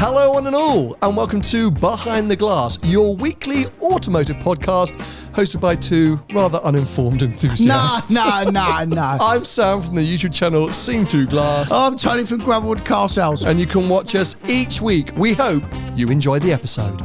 Hello one and all, and welcome to Behind the Glass, your weekly automotive podcast hosted by two rather uninformed enthusiasts. No. I'm Sam from the YouTube channel Seen Through Glass. I'm Tony from Gravelwood Car Sales. And you can watch us each week. We hope you enjoy the episode.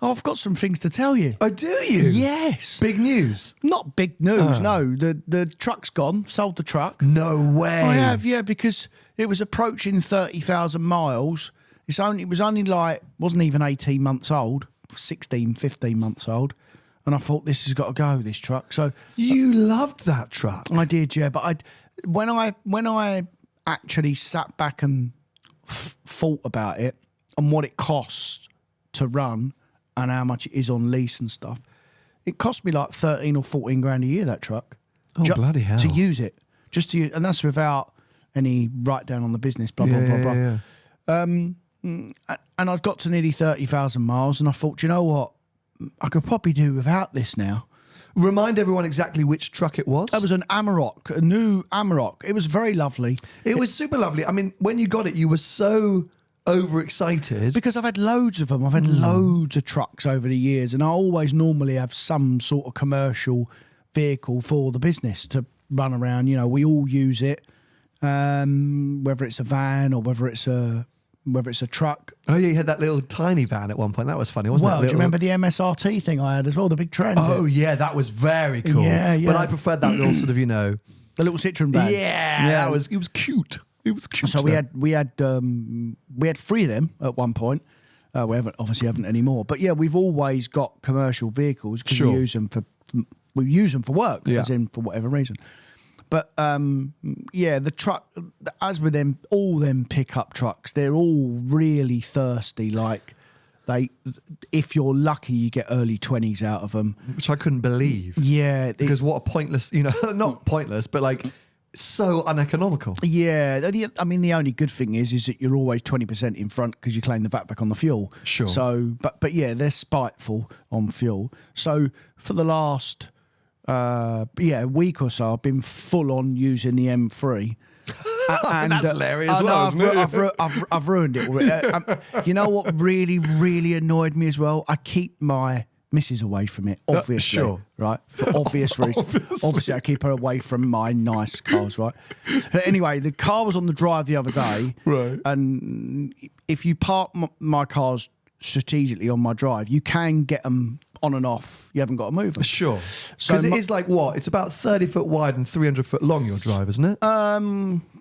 Oh, I've got some things to tell you. Oh, do you? Yes. Big news? Not big news, no. The truck's gone. Sold the truck. No way. I have, yeah, because it was approaching 30,000 miles. It was only wasn't even 18 months old, 16, 15 months old. And I thought, this has got to go, this truck. So you loved that truck. I did, yeah. But when I actually sat back and thought about it and what it costs to run and how much it is on lease and stuff, it cost me like 13 or 14 grand a year, that truck. Oh, bloody hell. To use it. Just to use, and that's without any write down on the business, blah, blah, blah, blah. Yeah. And I've got to nearly 30,000 miles and I thought, you know what? I could probably do without this now. Remind everyone exactly which truck it was. That was an Amarok, a new Amarok. It was very lovely. It was super lovely. I mean, when you got it, you were so overexcited. Because I've had loads of them. I've had loads of trucks over the years, and I always normally have some sort of commercial vehicle for the business to run around. You know, we all use it, whether it's a van or whether it's a truck. Oh yeah, you had that little tiny van at one point. That was funny, wasn't it? Well, do you remember the MSRT thing I had as well, the big transit? Oh yeah, that was very cool. Yeah. But I preferred that little sort of, the little Citroen van. Yeah, it was cute. It was cute. So we had 3 of them at one point. We haven't anymore. But yeah, we've always got commercial vehicles because we use them for work, as in for whatever reason. But the truck, as with them, all them pickup trucks, they're all really thirsty. Like if you're lucky, you get early 20s out of them, which I couldn't believe. Yeah, because what a pointless, not pointless, but like so uneconomical. Yeah, I mean, the only good thing is that you're always 20% in front because you claim the VAT back on the fuel. Sure. So, but yeah, they're spiteful on fuel. So for the last week or so, I've been full on using the M3. And that's hilarious as well, isn't it? I've ruined it already. You know what really, really annoyed me as well? I keep my missus away from it, obviously, right? For obvious reasons. Obviously, I keep her away from my nice cars, right? But anyway, the car was on the drive the other day, right? And if you park my cars strategically on my drive, you can get them on and off. You haven't got to move them. Sure. So because it is like what? It's about 30 foot wide and 300 foot long, your drive, isn't it?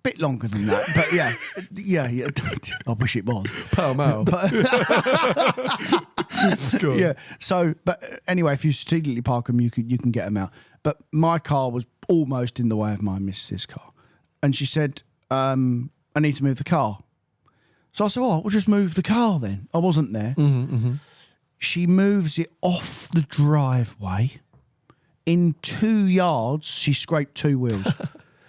Bit longer than that, but yeah. I wish it was. Pall Mall. Yeah. So, but anyway, if you strategically park them, you can get them out. But my car was almost in the way of my missus' car, and she said, "I need to move the car." So I said, "Oh, we'll just move the car then." I wasn't there. Mm-hmm. She moves it off the driveway. In 2 yards, she scraped 2 wheels.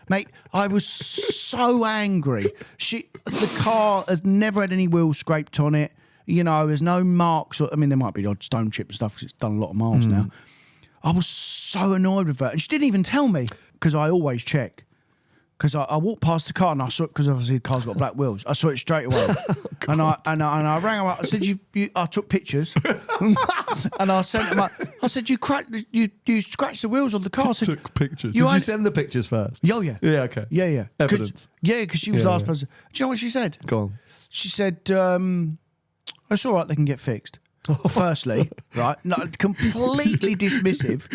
Mate, I was so angry. The car has never had any wheels scraped on it. There's no marks. There might be odd stone chip and stuff because it's done a lot of miles now. I was so annoyed with her. And she didn't even tell me because I always check. Because I walked past the car and I saw it because obviously the car's got black wheels. I saw it straight away, and I rang her up. I said, I took pictures, and I sent them up. I said, you scratched the wheels on the car. I said, took pictures. Did you send the pictures first? Oh yeah. Yeah. Okay. Yeah. Evidence. Because she was the last person. Do you know what she said? Go on. She said, it's all right. They can get fixed. Firstly, right? No, completely dismissive,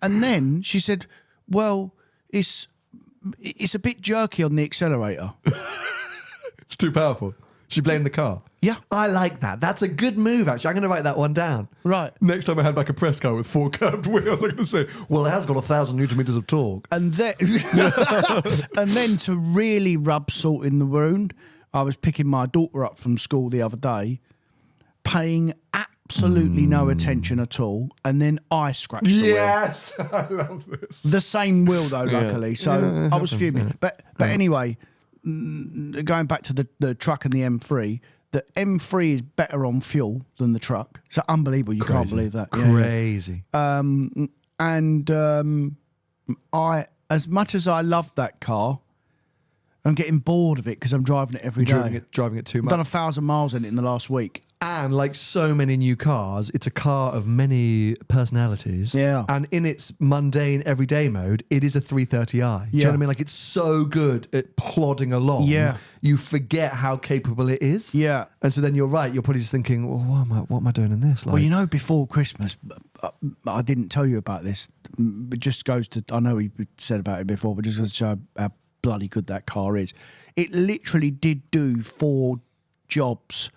and then she said, well, it's a bit jerky on the accelerator. It's too powerful. She blamed the car. Yeah. I like that. That's a good move, actually. I'm going to write that one down. Right. Next time I had like a press car with 4 curved wheels, I'm going to say, well, it has got 1,000 Newton meters of torque. And then, and then to really rub salt in the wound, I was picking my daughter up from school the other day, paying absolutely no attention at all, and then I scratched the wheel. Yes, I love this. The same wheel though, luckily. So I was fuming. But anyway, going back to the truck and the M3, the M3 is better on fuel than the truck. It's unbelievable. You can't believe that. Crazy. I, as much as I love that car, I'm getting bored of it because I'm driving it every day. Driving it too I've much. done 1,000 miles in it in the last week. And like so many new cars, it's a car of many personalities. Yeah. And in its mundane everyday mode, it is a 330i. Do you know what I mean? Like it's so good at plodding along. Yeah. You forget how capable it is. Yeah. And so then you're right. You're probably just thinking, well, what am I doing in this? Like, Well, you know, before Christmas, I didn't tell you about this. It just goes to, I know we said about it before, but just goes to show how bloody good that car is. It literally did do 4 jobs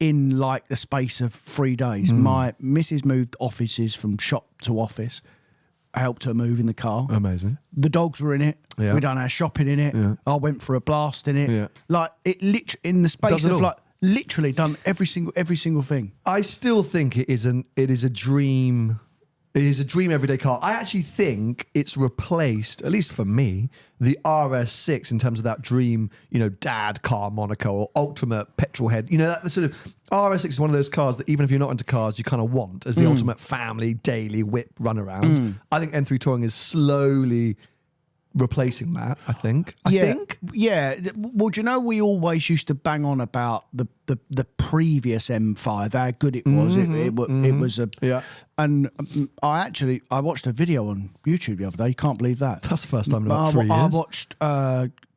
in like the space of 3 days. My missus moved offices from shop to office. I helped her move in the car. amazing. The dogs were in it. Yeah. We done our shopping in it. Yeah. I went for a blast in it. Yeah. Like it literally in the space Does it of all. like literally done every single thing. I still think it is a dream. It is a dream everyday car. I actually think it's replaced, at least for me, the RS6 in terms of that dream, dad car moniker or ultimate petrol head. That sort of RS6 is one of those cars that even if you're not into cars, you kind of want as the ultimate family daily whip runaround. I think M3 Touring is slowly replacing that. I think. Yeah. Well, do you know we always used to bang on about the previous M5, how good it was. It was a And I watched a video on YouTube the other day. You can't believe that. That's the first time in about 3 years. I watched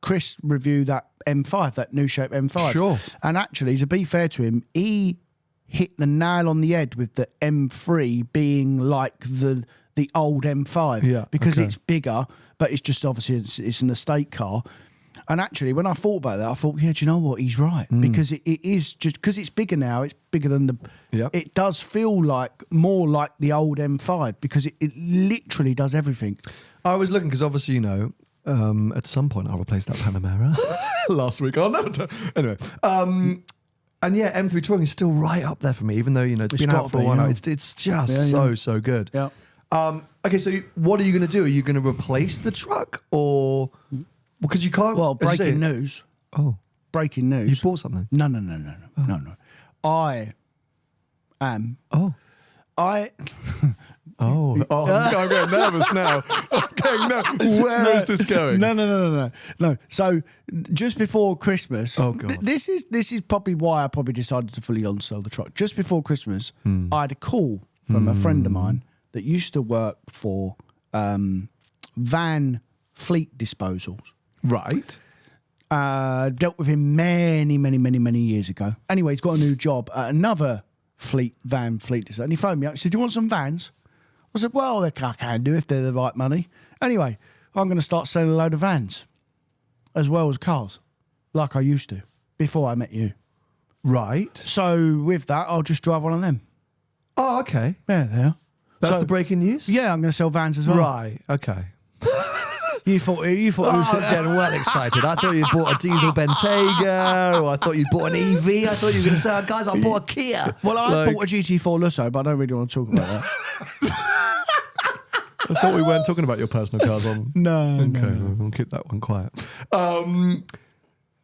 Chris review that M5, that new shape M5. Sure. And actually, to be fair to him, he hit the nail on the head with the M3 being like the old M5. Yeah, because okay. it's bigger, but it's just obviously it's an estate car. And actually, when I thought about that, I thought, yeah, do you know what? He's right. Because it is just, because it's bigger now, it's bigger than the, it does feel like more like the old M5 because it literally does everything. I was looking, because obviously, at some point I'll replace that Panamera. Last week, I'll never do. Anyway. And yeah, M3 Touring is still right up there for me, even though, it's been out for a while now. It's just so good. Yeah. Okay, so what are you going to do? Are you going to replace the truck or... Because you can't... Well, breaking news. Oh. Breaking news. You bought something? No. I am... Oh. I'm getting nervous now. Where is this going? No. So just before Christmas... Oh, God. This is probably why I probably decided to fully unsell the truck. Just before Christmas, I had a call from a friend of mine that used to work for van fleet disposals. Right. Dealt with him many years ago. Anyway, he's got a new job at another van fleet disposal. And he phoned me up. He said, do you want some vans? I said, well, I can do if they're the right money. Anyway, I'm going to start selling a load of vans as well as cars, like I used to before I met you. Right. So with that, I'll just drive one of them. Oh, okay. Yeah, they are. That's the breaking news? Yeah, I'm going to sell vans as well. Right, okay. You thought it was getting well excited. I thought you bought a diesel Bentayga, or I thought you bought an EV. I thought you were going to say, guys, I bought a Kia. Well, I bought a GT4 Lusso, but I don't really want to talk about that. I thought we weren't talking about your personal cars on. No. Okay, we'll keep that one quiet.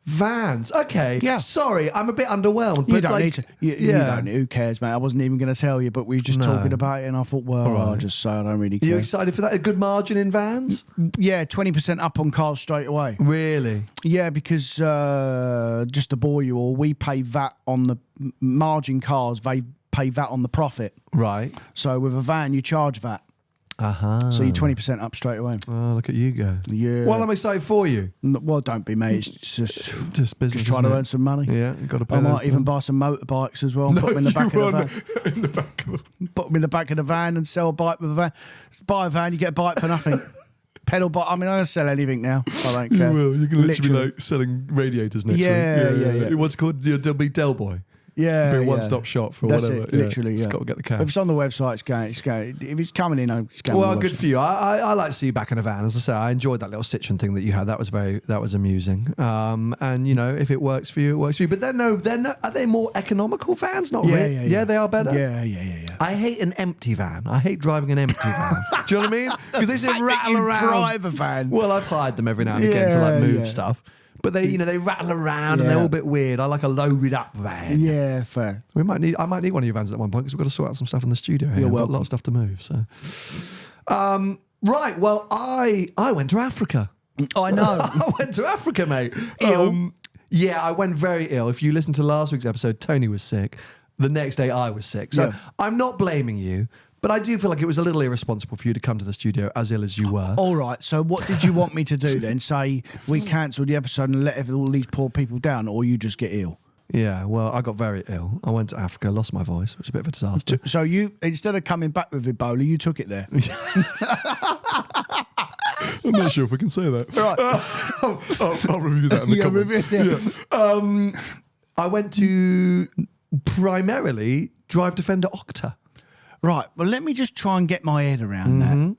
Vans. Okay. Yeah. Sorry, I'm a bit underwhelmed. You but don't need to. You don't. Who cares, mate? I wasn't even going to tell you, but we were just talking about it, and I thought, well, I'll just say I don't really care. Are you excited for that? A good margin in vans? Yeah, 20% up on cars straight away. Really? Yeah, because just to bore you all, we pay VAT on the margin cars. They pay VAT on the profit. Right. So with a van, you charge VAT. So you're 20% up straight away. Oh, look at you go. Yeah. Well, I'm excited for you. Well, don't be, mate. It's just business. Just trying to earn some money. Yeah, you've got to pay. I might even buy some motorbikes as well. And put them in the back of the van. In the back of the... Put them in the back of the van and sell a bike with a van. Buy a van, you get a bike for nothing. Pedal bike. I mean, I don't sell anything now. I don't care. You will. You're going to literally be like selling radiators next week. Yeah. What's it called? You'll be Del Boy. Yeah, be a one-stop shop for that's whatever. It, literally, Just got to get the cash. If it's on the website, it's going. If it's coming in, it's going. Well, good for you. I like to see you back in a van. As I say, I enjoyed that little Citroen thing that you had. That was amusing. And if it works for you, it works for you. But they're not. Are they more economical vans? Not really. Yeah, they are better. Yeah. I hate an empty van. I hate driving an empty van. Do you know what I mean? Because they just rattle around. Drive a van. Well, I've hired them every now and again to move stuff. But they rattle around and they're all a bit weird. I like a loaded up van. Yeah, fair. I might need one of your vans at one point because we've got to sort out some stuff in the studio here. We've got a lot of stuff to move. So, right. Well, I went to Africa. I know. I went to Africa, mate. Ill? Yeah, I went very ill. If you listen to last week's episode, Tony was sick. The next day, I was sick. So Yeah. I'm not blaming you, but I do feel like it was a little irresponsible for you to come to the studio as ill as you were. All right, so what did you want me to do then? Say we cancelled the episode and let all these poor people down, or you just get ill? Yeah, well, I got very ill. I went to Africa, lost my voice, which was a bit of a disaster. So you, instead of coming back with Ebola, you took it there. I'm not sure if we can say that. Right. I'll review that in the comments. Yeah. I went to primarily Drive Defender Octa. Right, well, let me just try and get my head around that.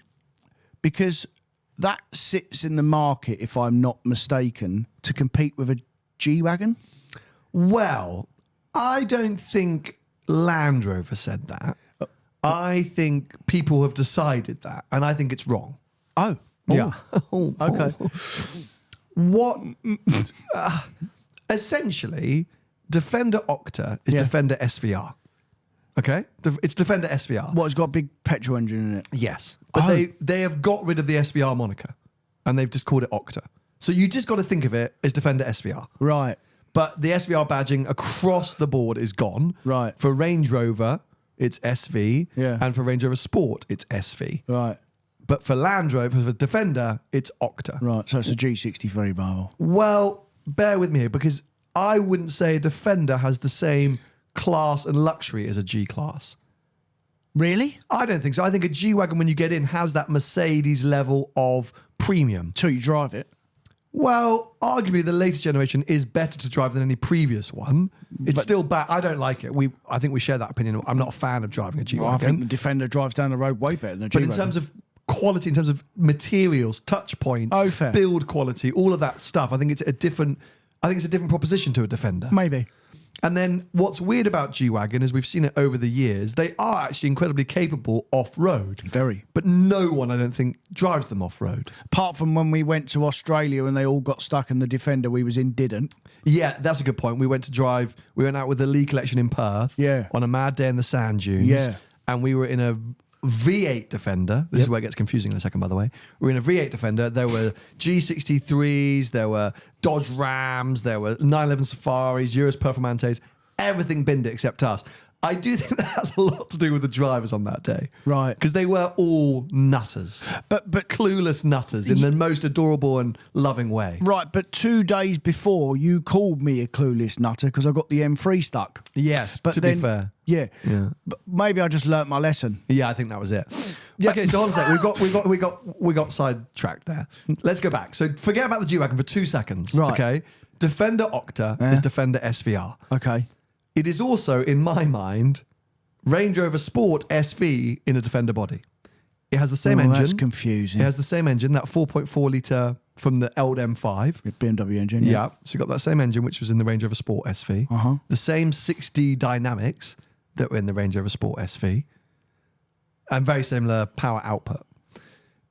Because that sits in the market, if I'm not mistaken, to compete with a G-Wagon. Well, I don't think Land Rover said that. I think people have decided that, and I think it's wrong. Oh. Yeah. Okay. What? Essentially, Defender Octa is Yeah. Defender SVR. Okay? It's Defender SVR. What, it's got a big petrol engine in it? Yes. But Oh. they have got rid of the SVR moniker, and they've just called it Octa. So you just got to think of it as Defender SVR. Right. But the SVR badging across the board is gone. Right. For Range Rover, it's SV. Yeah. And for Range Rover Sport, it's SV. Right. But for Land Rover, for Defender, it's Octa. Right. So it's a G63 Bible. Well, bear with me here, because I wouldn't say a Defender has the same class and luxury as a G-Class. Really? I don't think so. I think a G-Wagon, when you get in, has that Mercedes level of premium. Till you drive it. Well, arguably the latest generation is better to drive than any previous one. It's still bad. I don't like it. I think we share that opinion. I'm not a fan of driving a G-Wagon. Well, I think the Defender drives down the road way better than a But G-Wagon. in terms of quality, in terms of materials, touch points, Oh, fair. build quality, all of that stuff, I think it's a different proposition to a Defender. Maybe. And then what's weird about G-Wagon is we've seen it over the years. They are actually incredibly capable off-road. Very. But no one, I don't think, drives them off-road. Apart from when we went to Australia and they all got stuck and the Defender we was in didn't. Yeah, that's a good point. We went out with the Lee Collection in Perth. Yeah. On a mad day in the sand dunes. Yeah. And we were in a V8 Defender. This is where it gets confusing in a second, by the way. We were in a V8 Defender. There were G63s, there were Dodge Rams, there were 911 Safaris, Urus Performantes. Everything binned it except us. I do think that has a lot to do with the drivers on that day. Right. Because they were all nutters. But Clueless nutters in the most adorable and loving way. Right, but 2 days before you called me a clueless nutter because I got the M3 stuck. Yes, But to then, be fair. Yeah. Yeah. But maybe I just learnt my lesson. Yeah, I think that was it. Okay, so hold on a sec. We got sidetracked there. Let's go back. So forget about the G-Wagon for 2 seconds. Right. Okay. Defender Octa is Defender SVR. Okay. It is also, in my mind, Range Rover Sport SV in a Defender body. It has the same engine. That's confusing. It has the same engine, that 4.4 litre from the old M5. BMW engine. Yeah. So you got that same engine, which was in the Range Rover Sport SV. Uh-huh. The same 6D dynamics that were in the Range Rover Sport SV. And very similar power output.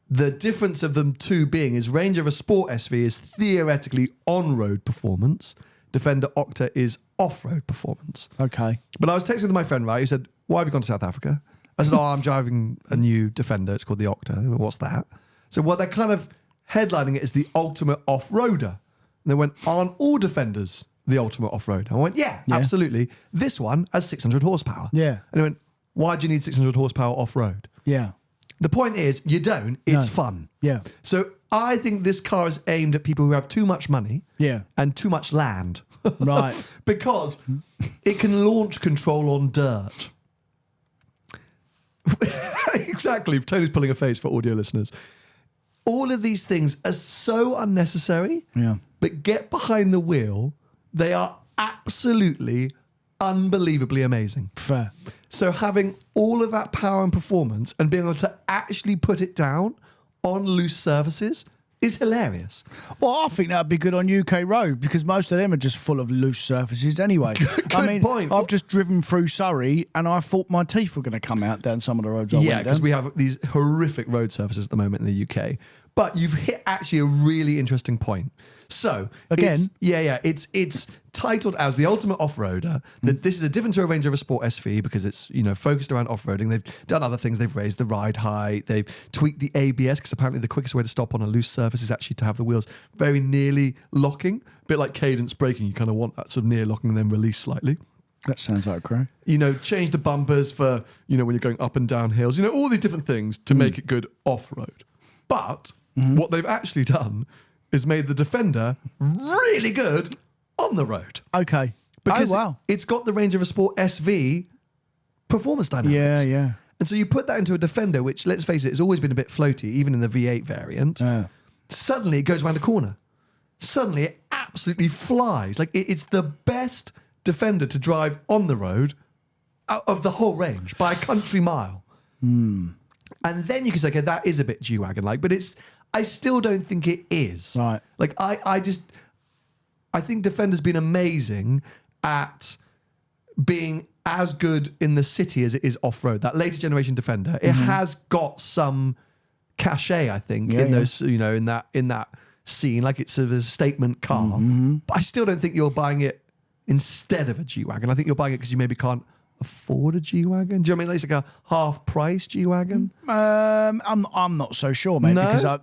The difference of them two being is Range Rover Sport SV is theoretically on-road performance. Defender Octa is off-road performance. Okay. But I was texting with my friend, right? He said, why have you gone to South Africa? I said, I'm driving a new Defender. It's called the Octa. What's that? So they're kind of headlining it as the ultimate off-roader. And they went, aren't all Defenders the ultimate off-roader? I went, yeah, absolutely. This one has 600 horsepower. Yeah. And they went, why do you need 600 horsepower off-road? Yeah. The point is, you don't. It's fun. Yeah. So I think this car is aimed at people who have too much money and too much land. Right. Because it can launch control on dirt. Exactly. Tony's pulling a face for audio listeners. All of these things are so unnecessary. Yeah. But get behind the wheel, they are absolutely unbelievably amazing. Fair. So having all of that power and performance and being able to actually put it down on loose surfaces is hilarious. Well, I think that'd be good on UK road because most of them are just full of loose surfaces anyway. Good point. I've just driven through Surrey and I thought my teeth were going to come out down some of the roads I went down. Because we have these horrific road surfaces at the moment in the UK. But you've hit actually a really interesting point. So Again? it's titled as the ultimate off-roader. That this is a different to a Range Rover Sport SV because it's focused around off-roading. They've done other things. They've raised the ride height. They've tweaked the ABS because apparently the quickest way to stop on a loose surface is actually to have the wheels very nearly locking, a bit like cadence braking. You kind of want that sort of near locking and then release slightly. That sounds like a crack. Change the bumpers for when you're going up and down hills. All these different things to make it good off-road. But what they've actually done is made the Defender really good on the road. Okay. Because wow. it's got the Range Rover Sport SV performance dynamics. Yeah. And so you put that into a Defender, which, let's face it, has always been a bit floaty, even in the V8 variant. Suddenly it goes around a corner. Suddenly it absolutely flies. Like it's the best Defender to drive on the road out of the whole range by a country mile. And then you can say, okay, that is a bit G-Wagon-like, but I still don't think it is. Right. Like I think Defender's been amazing at being as good in the city as it is off-road. That latest generation Defender, it has got some cachet, I think, in those, in that scene, like it's a statement car. But I still don't think you're buying it instead of a G-Wagon. I think you're buying it because you maybe can't afford a G-Wagon. Do you know what I mean? It's like a half-price G-Wagon. I'm not so sure, mate.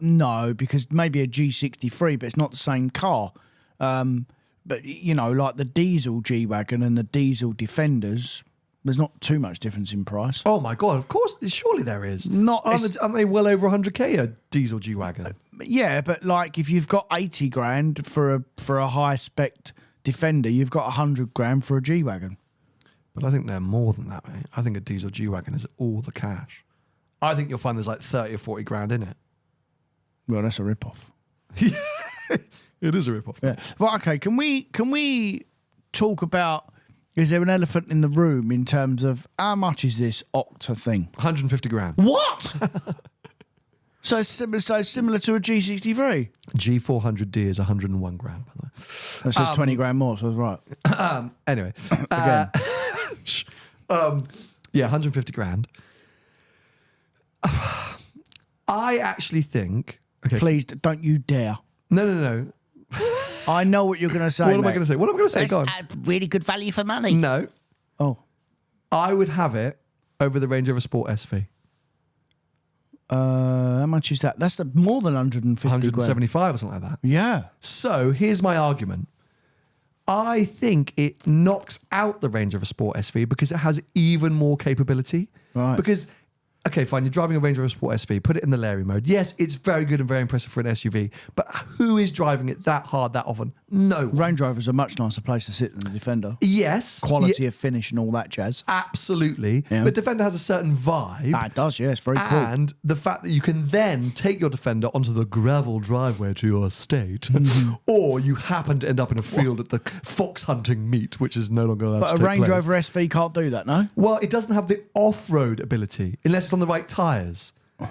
No? Because maybe a G63, but it's not the same car. But like the diesel G-Wagon and the diesel Defenders, there's not too much difference in price. Oh my god! Of course, surely there is. Aren't they well over 100k a diesel G-Wagon? Yeah, but like if you've got 80 grand for a high spec Defender, you've got 100 grand for a G-Wagon. But I think they're more than that, mate. I think a diesel G-Wagon is all the cash. I think you'll find there's like 30 or 40 grand in it. Well, that's a rip-off. It is a rip-off. Yeah. Well, okay, can we talk about, is there an elephant in the room in terms of how much is this Octa thing? 150 grand. What? So it's similar to a G63? G400D is 101 grand, by the way. That says 20 grand more, so I was right. Anyway. Again. Yeah, 150 grand. I actually think... Okay. Please, don't you dare. No. I know what you're going to say, What am I going to say? What am I going to say? Go on. Really good value for money. No. Oh. I would have it over the Range Rover Sport SV. How much is that? That's more than 150 175 or something like that. Yeah. So here's my argument. I think it knocks out the Range Rover Sport SV because it has even more capability. Right. Because, okay, fine, you're driving a Range Rover Sport SV, put it in the Larry mode. Yes, it's very good and very impressive for an SUV, but who is driving it that hard, that often? No one. Range Rover's a much nicer place to sit than the Defender. Yes. Quality of finish and all that jazz. Absolutely. Yeah. But Defender has a certain vibe. It does, yeah. It's very cool. And the fact that you can then take your Defender onto the gravel driveway to your estate, or you happen to end up in a field at the fox hunting meet, which is no longer allowed to But a take Range place. Rover SV can't do that, no? Well, it doesn't have the off-road ability unless it's on the right tyres. Do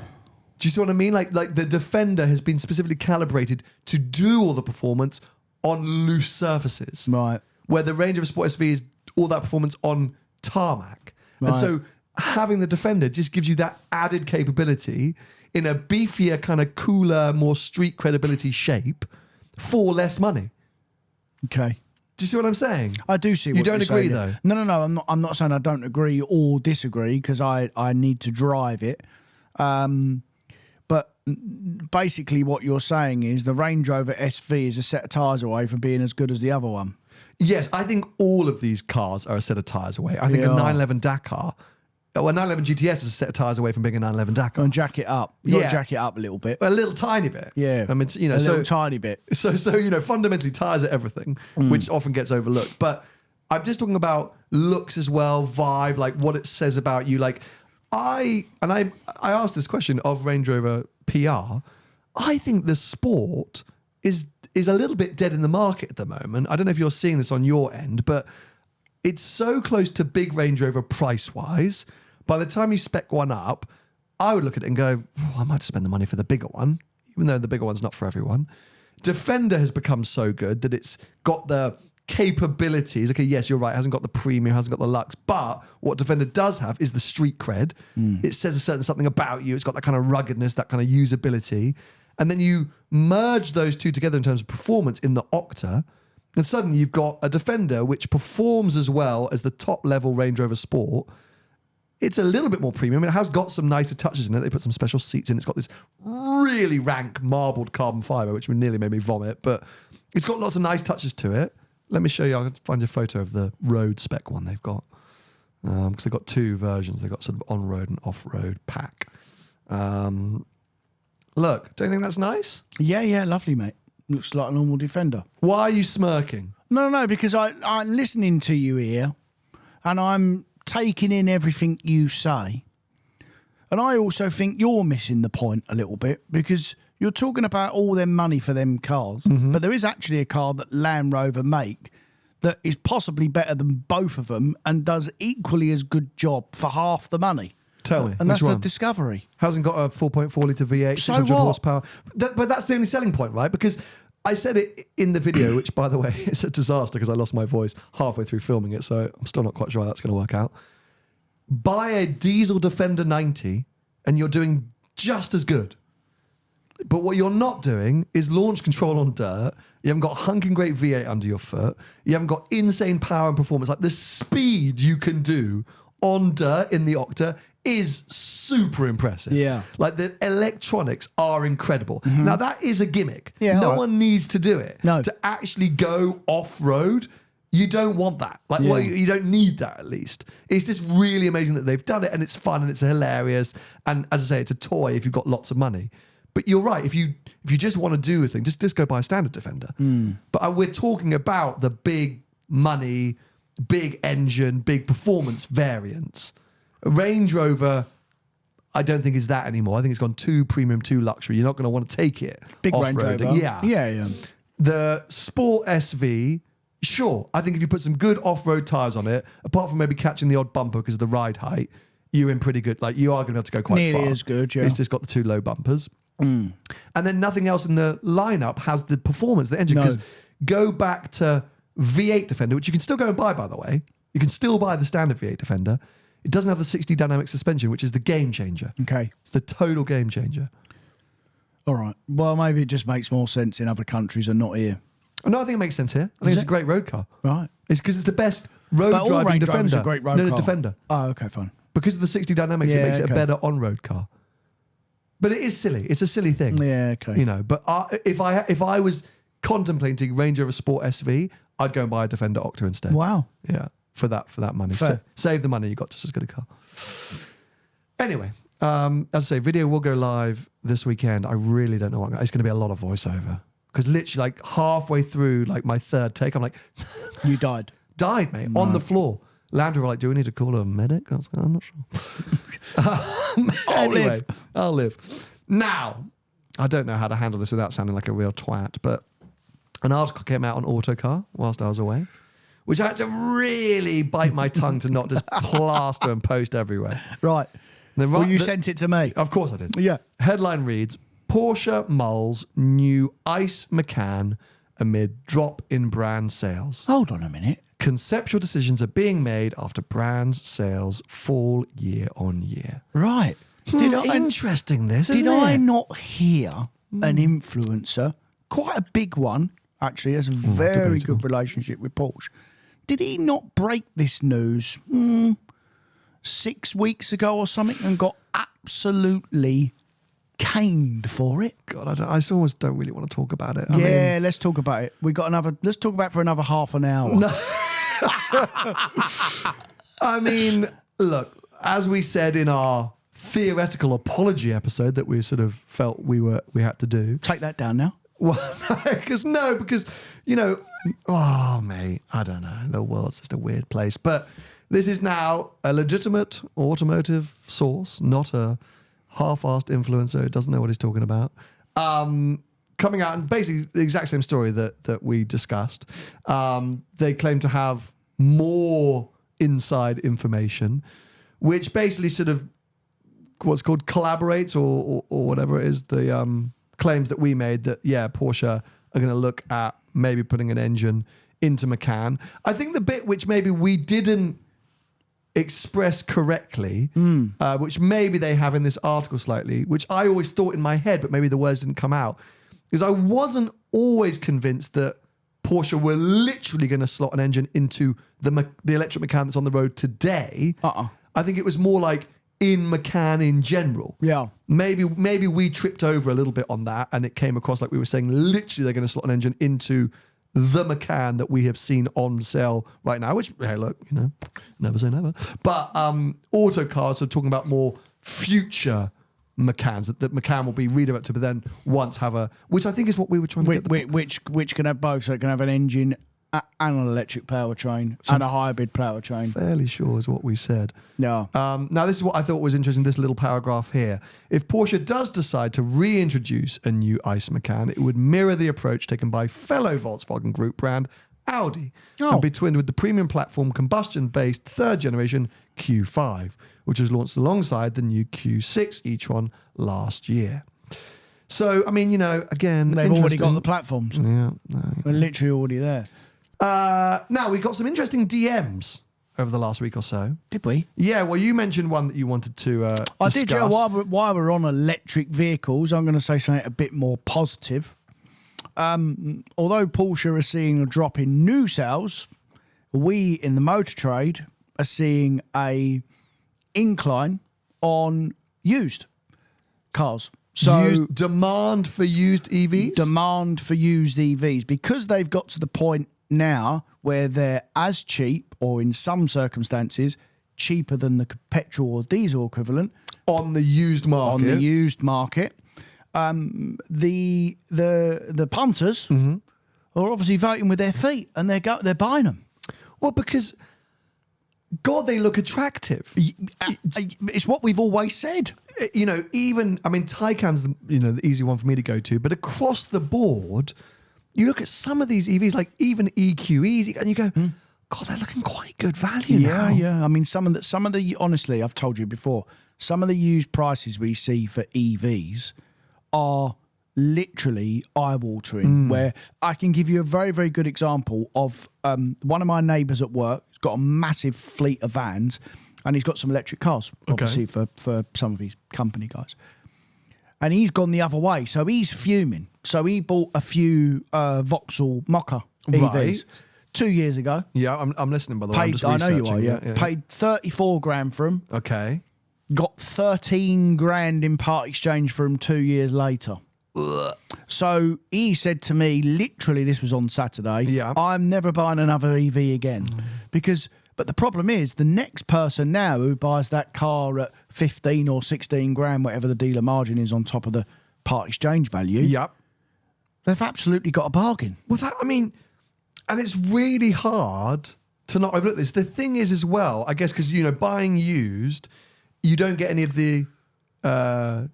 you see what I mean? Like the Defender has been specifically calibrated to do all the performance on loose surfaces. Right. Where the Range Rover Sport SV is all that performance on tarmac. Right. And so having the Defender just gives you that added capability in a beefier, kind of cooler, more street credibility shape for less money. Okay. Do you see what I'm saying? I do see what You don't you're agree, saying. though? No. I'm not saying I don't agree or disagree because I need to drive it. But basically what you're saying is the Range Rover SV is a set of tyres away from being as good as the other one. Yes, I think all of these cars are a set of tyres away. I think a 911 Dakar, or a 911 GTS is a set of tyres away from being a 911 Dakar. And jack it up. You got to jack it up a little bit. A little tiny bit. Yeah. I mean, a little tiny bit. So fundamentally tyres are everything, which often gets overlooked. But I'm just talking about looks as well, vibe, like what it says about you. Like I asked this question of Range Rover PR. I think the Sport is a little bit dead in the market at the moment. I don't know if you're seeing this on your end, but it's so close to big Range Rover price-wise. By the time you spec one up, I would look at it and go, I might spend the money for the bigger one, even though the bigger one's not for everyone. Defender has become so good that it's got the capabilities. Okay, yes, you're right. It hasn't got the premium, hasn't got the luxe, but what Defender does have is the street cred. It says a certain something about you. It's got that kind of ruggedness, that kind of usability. and then you merge those two together in terms of performance in the Octa, and suddenly you've got a Defender which performs as well as the top level Range Rover Sport. It's a little bit more premium. It has got some nicer touches in it. They put some special seats in. It's got this really rank marbled carbon fibre, which nearly made me vomit, but it's got lots of nice touches to it. Let me show you. I'll find you a photo of the road spec one they've got. Because they've got two versions. They've got sort of on-road and off-road pack. Look, don't you think that's nice? Yeah, lovely, mate. Looks like a normal Defender. Why are you smirking? No, because I'm listening to you here, and I'm taking in everything you say. And I also think you're missing the point a little bit, because you're talking about all them money for them cars, but there is actually a car that Land Rover make that is possibly better than both of them and does equally as good job for half the money. Tell me, And that's which one? the Discovery. Hasn't got a 4.4 litre V8, So 600 what? horsepower. But that's the only selling point, right? Because I said it in the video, which, by the way, is a disaster because I lost my voice halfway through filming it, so I'm still not quite sure how that's going to work out. Buy a diesel Defender 90 and you're doing just as good. But what you're not doing is launch control on dirt. You haven't got hunking great V8 under your foot. You haven't got insane power and performance. Like the speed you can do on dirt in the Octa is super impressive. Yeah. Like the electronics are incredible. Now that is a gimmick. Yeah, no all right. one needs to do it. No. To actually go off-road, you don't want that. Like, Yeah. well, you don't need that at least. It's just really amazing that they've done it, and it's fun and it's hilarious. And as I say, it's a toy if you've got lots of money. But you're right. If you just want to do a thing, just go buy a standard Defender. But we're talking about the big money, big engine, big performance variants. A Range Rover, I don't think is that anymore. I think it's gone too premium, too luxury. You're not going to want to take it. Big Range off-roading. Rover. Yeah. Yeah. The Sport SV, sure. I think if you put some good off-road tyres on it, apart from maybe catching the odd bumper because of the ride height, you're in pretty good. Like, you are going to be able to go quite Nearly far. as good, yeah. It's just got the two low bumpers. And then nothing else in the lineup has the performance, the engine. No. Because go back to V8 Defender, which you can still go and buy, by the way. You can still buy the standard V8 Defender. It doesn't have the 60 dynamic suspension, which is the game changer. Okay. It's the total game changer. All right. Well, maybe it just makes more sense in other countries and not here. No, I think it makes sense here. I think it's a great road car. Right. It's because it's the best road But all driving Range Defender. Rovers are great road no, car. Defender. Oh, okay, fine. Because of the 60 dynamics, it Yeah, makes it okay. a better on-road car. But it is silly. It's a silly thing. Yeah, okay. You know, but if I was contemplating Range Rover Sport SV, I'd go and buy a Defender Octa instead. Wow. Yeah, for that money. Fair. Save the money, you got just as good a car. Anyway, as I say, video will go live this weekend. I really don't know what it's going to be. A lot of voiceover because literally, like halfway through, like my third take, I'm like, You died. died, mate, on the floor. Landry were like, "Do we need to call a medic?" I was like, "I'm not sure." Anyway, I'll live. Now, I don't know how to handle this without sounding like a real twat, but an article came out on Autocar whilst I was away, which I had to really bite my tongue to not just plaster and post everywhere. Right. Well, you sent it to me. Of course I did. Yeah. Headline reads, Porsche mulls new ICE Macan amid drop in brand sales. Hold on a minute. Conceptual decisions are being made after brands' sales fall year on year. Right. Interesting this, isn't Did it? I not hear an influencer, quite a big one, actually, has a very debatable. good relationship with Porsche. Did he not break this news 6 weeks ago or something and got absolutely caned for it? God, I almost don't really want to talk about it. I Yeah, mean, let's talk about it. Let's talk about it for another half an hour. I mean, look, as we said in our theoretical apology episode that we sort of felt we had to do. Take that down now. Well, because you know, oh mate, I don't know. The world's just a weird place. But this is now a legitimate automotive source, not a half-assed influencer who doesn't know what he's talking about. Coming out and basically the exact same story that we discussed. They claim to have more inside information, which basically sort of what's called collaborates or whatever it is, the claims that we made that, yeah, Porsche are going to look at maybe putting an engine into Macan. I think the bit which maybe we didn't expressed correctly, which maybe they have in this article slightly, which I always thought in my head, but maybe the words didn't come out, is I wasn't always convinced that Porsche were literally going to slot an engine into the electric Macan that's on the road today. I think it was more like in Macan in general. Yeah. Maybe we tripped over a little bit on that, and it came across like we were saying literally they're going to slot an engine into the Macan that we have seen on sale right now, which, hey, look, never say never. But Autocars are talking about more future Macans, that Macan will be redirected, but then once have a, which I think is what we were trying to get. Which can have both, so it can have an engine and an electric powertrain and a hybrid powertrain. Fairly sure is what we said. Yeah. Now, this is what I thought was interesting, this little paragraph here. If Porsche does decide to reintroduce a new ICE Macan, it would mirror the approach taken by fellow Volkswagen Group brand Audi and be twinned with the premium platform combustion-based third generation Q5, which was launched alongside the new Q6 e-tron last year. So, I mean, again, they've already got the platforms. Yeah, They're literally already there. Now, we got some interesting DMs over the last week or so. Did we? Yeah, well, you mentioned one that you wanted to I discuss. did, yeah. While we're on electric vehicles, I'm going to say something a bit more positive. Although Porsche are seeing a drop in new sales, we in the motor trade are seeing a incline on used cars. So demand for used EVs? Demand for used EVs, because they've got to the point now where they're as cheap, or in some circumstances, cheaper than the petrol or diesel equivalent. On the used market. On the used market. The punters are obviously voting with their feet, and they're buying them. Well, because, God, they look attractive. It's what we've always said. Even, I mean, Taycan's the easy one for me to go to, but across the board, you look at some of these EVs, like even EQEs, and you go, God, they're looking quite good value now. Yeah. I mean, some of the honestly, I've told you before, some of the used prices we see for EVs are literally eye-watering, where I can give you a very, very good example of one of my neighbours at work. He's got a massive fleet of vans, and he's got some electric cars, obviously, for some of his company guys. And he's gone the other way, so he's fuming. So he bought a few Vauxhall Macan EVs. Right. 2 years ago. Yeah, I'm listening, by the way. I'm just I know you are, researching. yeah. Paid 34 grand for them. Okay. Got 13 grand in part exchange for them 2 years later. Ugh. So he said to me, literally, this was on Saturday, I'm never buying another EV again. But the problem is, the next person now who buys that car at 15 or 16 grand, whatever the dealer margin is on top of the part exchange value, they've absolutely got a bargain. Well, and it's really hard to not overlook this. The thing is as well, I guess, because, buying used, you don't get any of the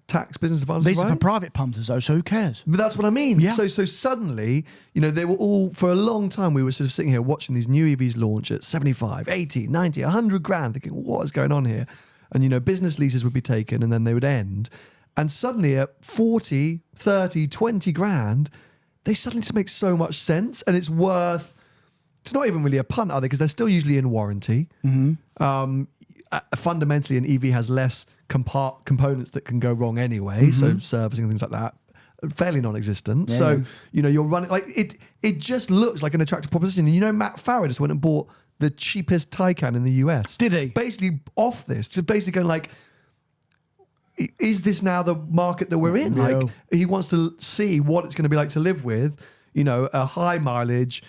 tax business advantages. These are for private punters, though, so who cares? But that's what I mean. Yeah. So suddenly, they were all, for a long time, we were sort of sitting here watching these new EVs launch at 75, 80, 90, 100 grand, thinking, what is going on here? And, business leases would be taken and then they would end. And suddenly at 40, 30, 20 grand, they suddenly just make so much sense. And it's not even really a punt, are they? Because they're still usually in warranty. Fundamentally, an EV has less components that can go wrong anyway. So servicing and things like that, fairly non-existent. Yeah. So, you're running, like, it just looks like an attractive proposition. And Matt Farah just went and bought the cheapest Taycan in the US. Did he? Basically off this, just basically going like, is this now the market that we're in? Yeah. Like, he wants to see what it's going to be like to live with, a high mileage,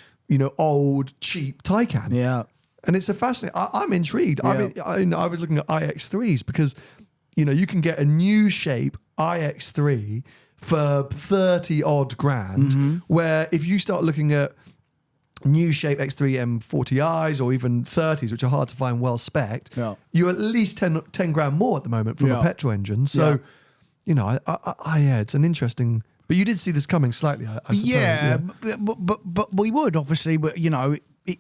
old, cheap Taycan. Yeah. And it's a fascinating, I'm intrigued. Yeah. I was looking at iX3s because, you can get a new shape iX3 for 30 odd grand, where if you start looking at new shape X3 M40Is or even 30s, which are hard to find well spec'd, you're at least 10 grand more at the moment from a petrol engine. So, it's an interesting, but you did see this coming slightly, I suppose. Yeah. But we would, obviously, but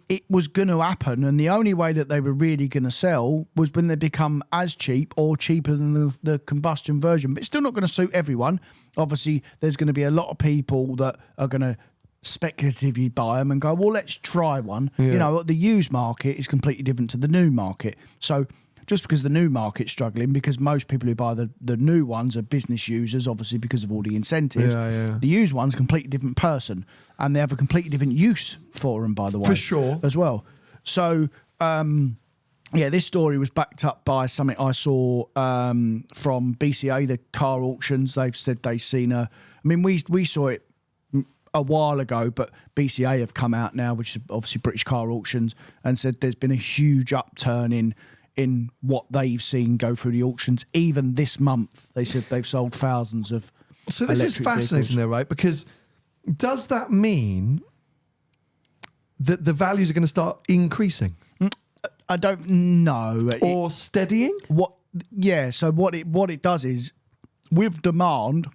it was going to happen, and the only way that they were really going to sell was when they become as cheap or cheaper than the combustion version. But it's still not going to suit everyone. Obviously, there's going to be a lot of people that are going to speculatively buy them and go, well, let's try one. Yeah. You know, the used market is completely different to the new market. So just because the new market's struggling, because most people who buy the new ones are business users, obviously because of all the incentives. Yeah. The used one's a completely different person, and they have a completely different use for them, by the way. For sure. As well. So, this story was backed up by something I saw from BCA, the car auctions. They've said they've seen I mean, we saw it a while ago, but BCA have come out now, which is obviously British Car Auctions, and said there's been a huge upturn in what they've seen go through the auctions. Even this month, they said they've sold thousands of. So this is fascinating, vehicles. though, right? Because does that mean that the values are going to start increasing I don't know. or steadying? So what it does is, with demand.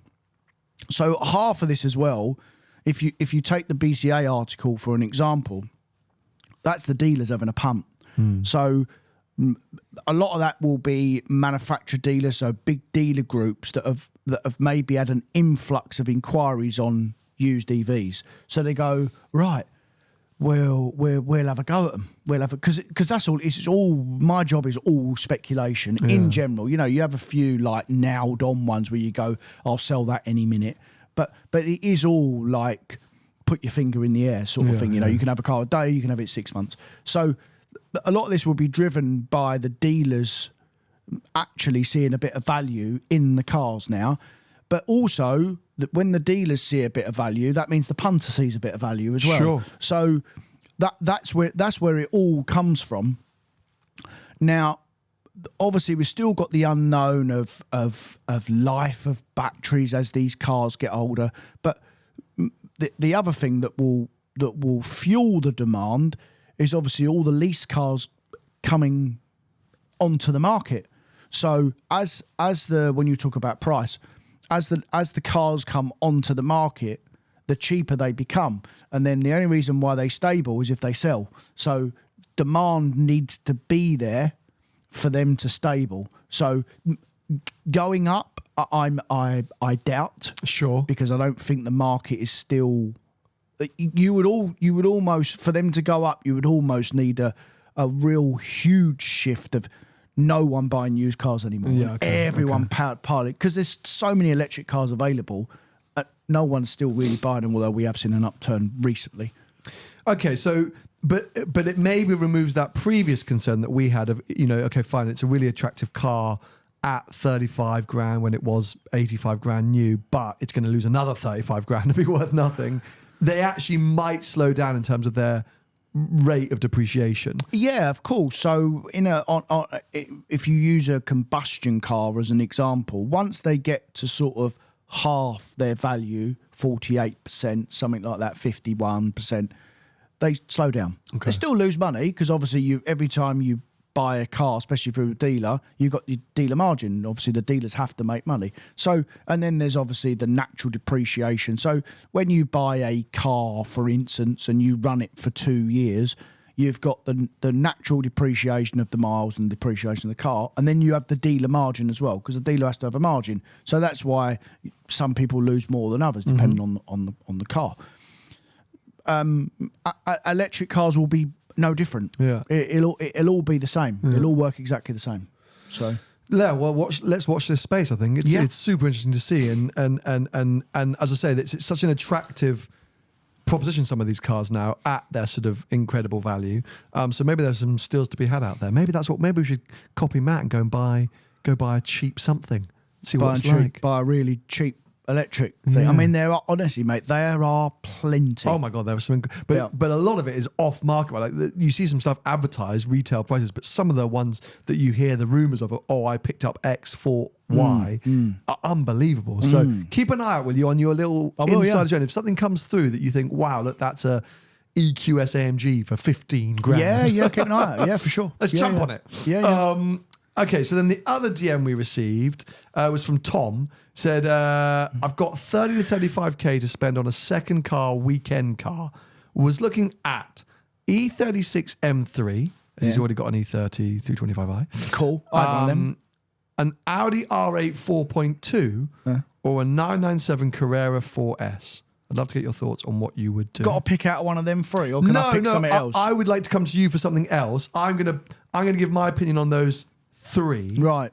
So half of this as well. If you take the BCA article for an example, that's the dealers having a punt. So a lot of that will be manufacturer dealers, so big dealer groups that have maybe had an influx of inquiries on used EVs. So they go, right, we'll have a go at them. We'll have because that's all. It's all my job is all speculation in general. You know, you have a few like nailed on ones where you go, I'll sell that any minute. But it is all like put your finger in the air sort of thing. You know, you can have a car a day, you can have it 6 months. So a lot of this will be driven by the dealers actually seeing a bit of value in the cars now. But also, that when the dealers see a bit of value, that means the punter sees a bit of value as well. Sure. So that's where it all comes from. Now, obviously, we've still got the unknown of life of batteries as these cars get older. But the other thing that will fuel the demand is obviously all the lease cars coming onto the market. So when you talk about price, as the cars come onto the market, the cheaper they become. And then the only reason why they stable is if they sell. So demand needs to be there for them to stable. So going up, I doubt. Sure. Because I don't think the market is still. You would almost, for them to go up, you would almost need a real huge shift of no one buying used cars anymore. Yeah, okay, Everyone pilot, because there's so many electric cars available. No one's still really buying them, although we have seen an upturn recently. Okay, so but it maybe removes that previous concern that we had of, you know, okay, fine, it's a really attractive car at 35 grand when it was 85 grand new, but it's going to lose another 35 grand to be worth nothing. They actually might slow down in terms of their rate of depreciation. Yeah, of course. So if you use a combustion car as an example, once they get to sort of half their value, 48%, something like that, 51%, they slow down. Okay. They still lose money because obviously every time you buy a car, especially through a dealer, you've got your dealer margin. Obviously, the dealers have to make money. So, and then there's obviously the natural depreciation. So when you buy a car, for instance, and you run it for 2 years, you've got the natural depreciation of the miles and depreciation of the car, and then you have the dealer margin as well, because the dealer has to have a margin. So that's why some people lose more than others, depending on the car. Electric cars will be no different. Yeah, it'll all be the same. Yeah. It'll all work exactly the same. So yeah, well, let's watch this space. I think it's super interesting to see, and as I say, it's such an attractive proposition. Some of these cars now at their sort of incredible value. So maybe there's some steals to be had out there. Maybe we should copy Matt and go buy a cheap something. See what it's like. Buy a really cheap electric thing. Yeah. I mean, there are, honestly, mate, there are plenty. Oh my God, there are some, but a lot of it is off market. Right? Like you see some stuff advertised retail prices, but some of the ones that you hear the rumors of, I picked up X for Y, are unbelievable. So keep an eye out, will you, on your little inside journey. If something comes through that you think, wow, look, that's a EQS AMG for 15 grand. Yeah, keep an eye out. Yeah, for sure. Let's jump on it. Yeah. Okay, so then the other DM we received was from Tom. Said, I've got 30 to 35k to spend on a second car, weekend car. Was looking at E36 M3, as he's already got an E30 325i. Cool. I got them. An Audi R8 4.2 or a 997 Carrera 4S. I'd love to get your thoughts on what you would do. Got to pick out one of them three, or can I pick something else? I would like to come to you for something else. I'm gonna give my opinion on those three. Right.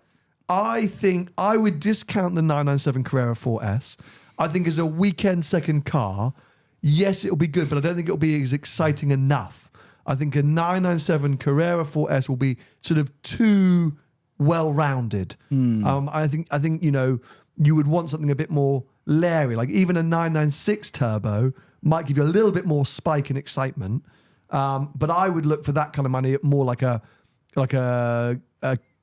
I think I would discount the 997 Carrera 4S. I think as a weekend second car, yes, it'll be good, but I don't think it'll be as exciting enough. I think a 997 Carrera 4S will be sort of too well-rounded. I think you would want something a bit more leery. Like even a 996 turbo might give you a little bit more spike and excitement. But I would look for that kind of money more like a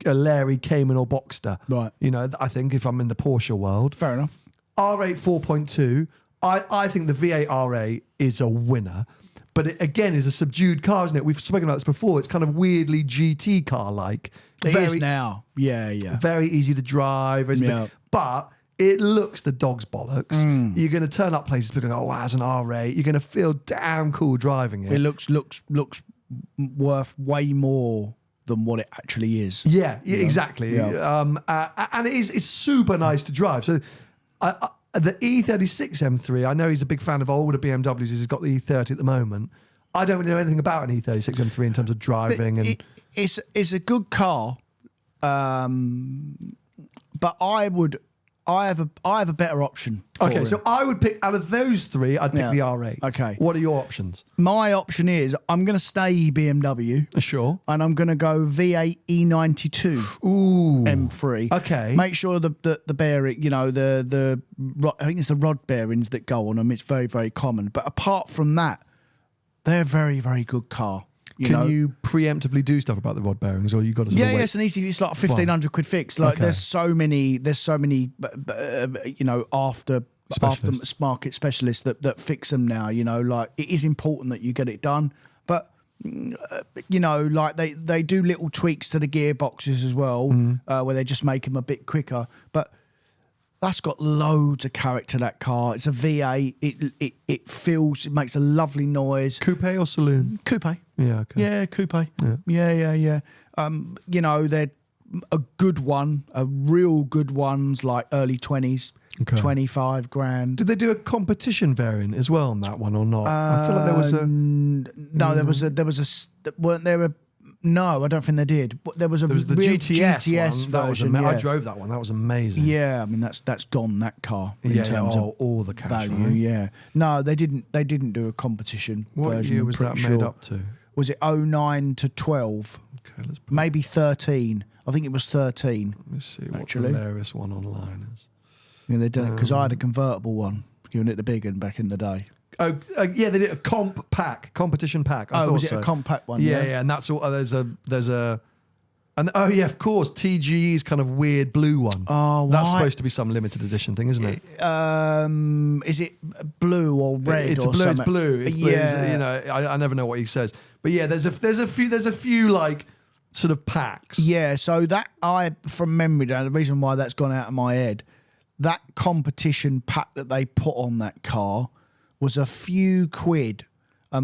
Larry Cayman or Boxster. Right. I think if I'm in the Porsche world. Fair enough. R8 4.2, I think the V8 R8 is a winner. But it, again, is a subdued car, isn't it? We've spoken about this before. It's kind of weirdly GT car-like. It is now. Yeah. Very easy to drive. Yeah. But it looks the dog's bollocks. You're going to turn up places looking, oh, wow, it's an R8. You're going to feel damn cool driving it. It looks worth way more than what it actually is. Yeah, exactly. Yeah. And it's super nice to drive. So the E36 M3, I know he's a big fan of older BMWs. He's got the E30 at the moment. I don't really know anything about an E36 M3 in terms of driving. It's a good car, but I have a better option. Okay, so I would pick, out of those three, I'd pick the R8. Okay. What are your options? My option is I'm going to stay BMW. Sure. And I'm going to go V8 E92 M3. Okay. Make sure the bearing, the I think it's the rod bearings that go on them. It's very, very common. But apart from that, they're a very, very good car. Can you preemptively do stuff about the rod bearings, or you got to? It's an easy. It's like a 1,500 quid fix. Like there's so many, aftermarket specialists that fix them now. Like it is important that you get it done, but like they do little tweaks to the gearboxes as well, where they just make them a bit quicker. But that's got loads of character, that car. It's a V8. It makes a lovely noise. Coupe or saloon? Coupe. Yeah, okay. Yeah, coupe. Yeah. They're a good one, a real good one's like early 20s, 25 grand. Did they do a competition variant as well on that one or not? I feel like there was a... No, weren't there a... No, I don't think they did. But there was the GTS one. version. I drove that one. That was amazing. Yeah, I mean that's gone, that car, in terms of all the cash value. Right? Yeah, no, they didn't do a competition what version. What year was that made up to? Was it 09 to 12? Okay, let's maybe 13. I think it was 13. Let me see what the hilarious one online is. Yeah, they done it because I had a convertible one, giving it the big one back in the day. Oh, yeah, they did a competition pack. I thought was it a compact one? Yeah, and that's all. There's a, and of course, TGE's kind of weird blue one. Oh, that's supposed to be some limited edition thing, isn't it? Is it blue or red? It's or blue. something? It's blue. It's blue. Yeah. I never know what he says, but yeah, there's a few like sort of packs. Yeah, so that from memory, the reason why that's gone out of my head, that competition pack that they put on that car was a few quid.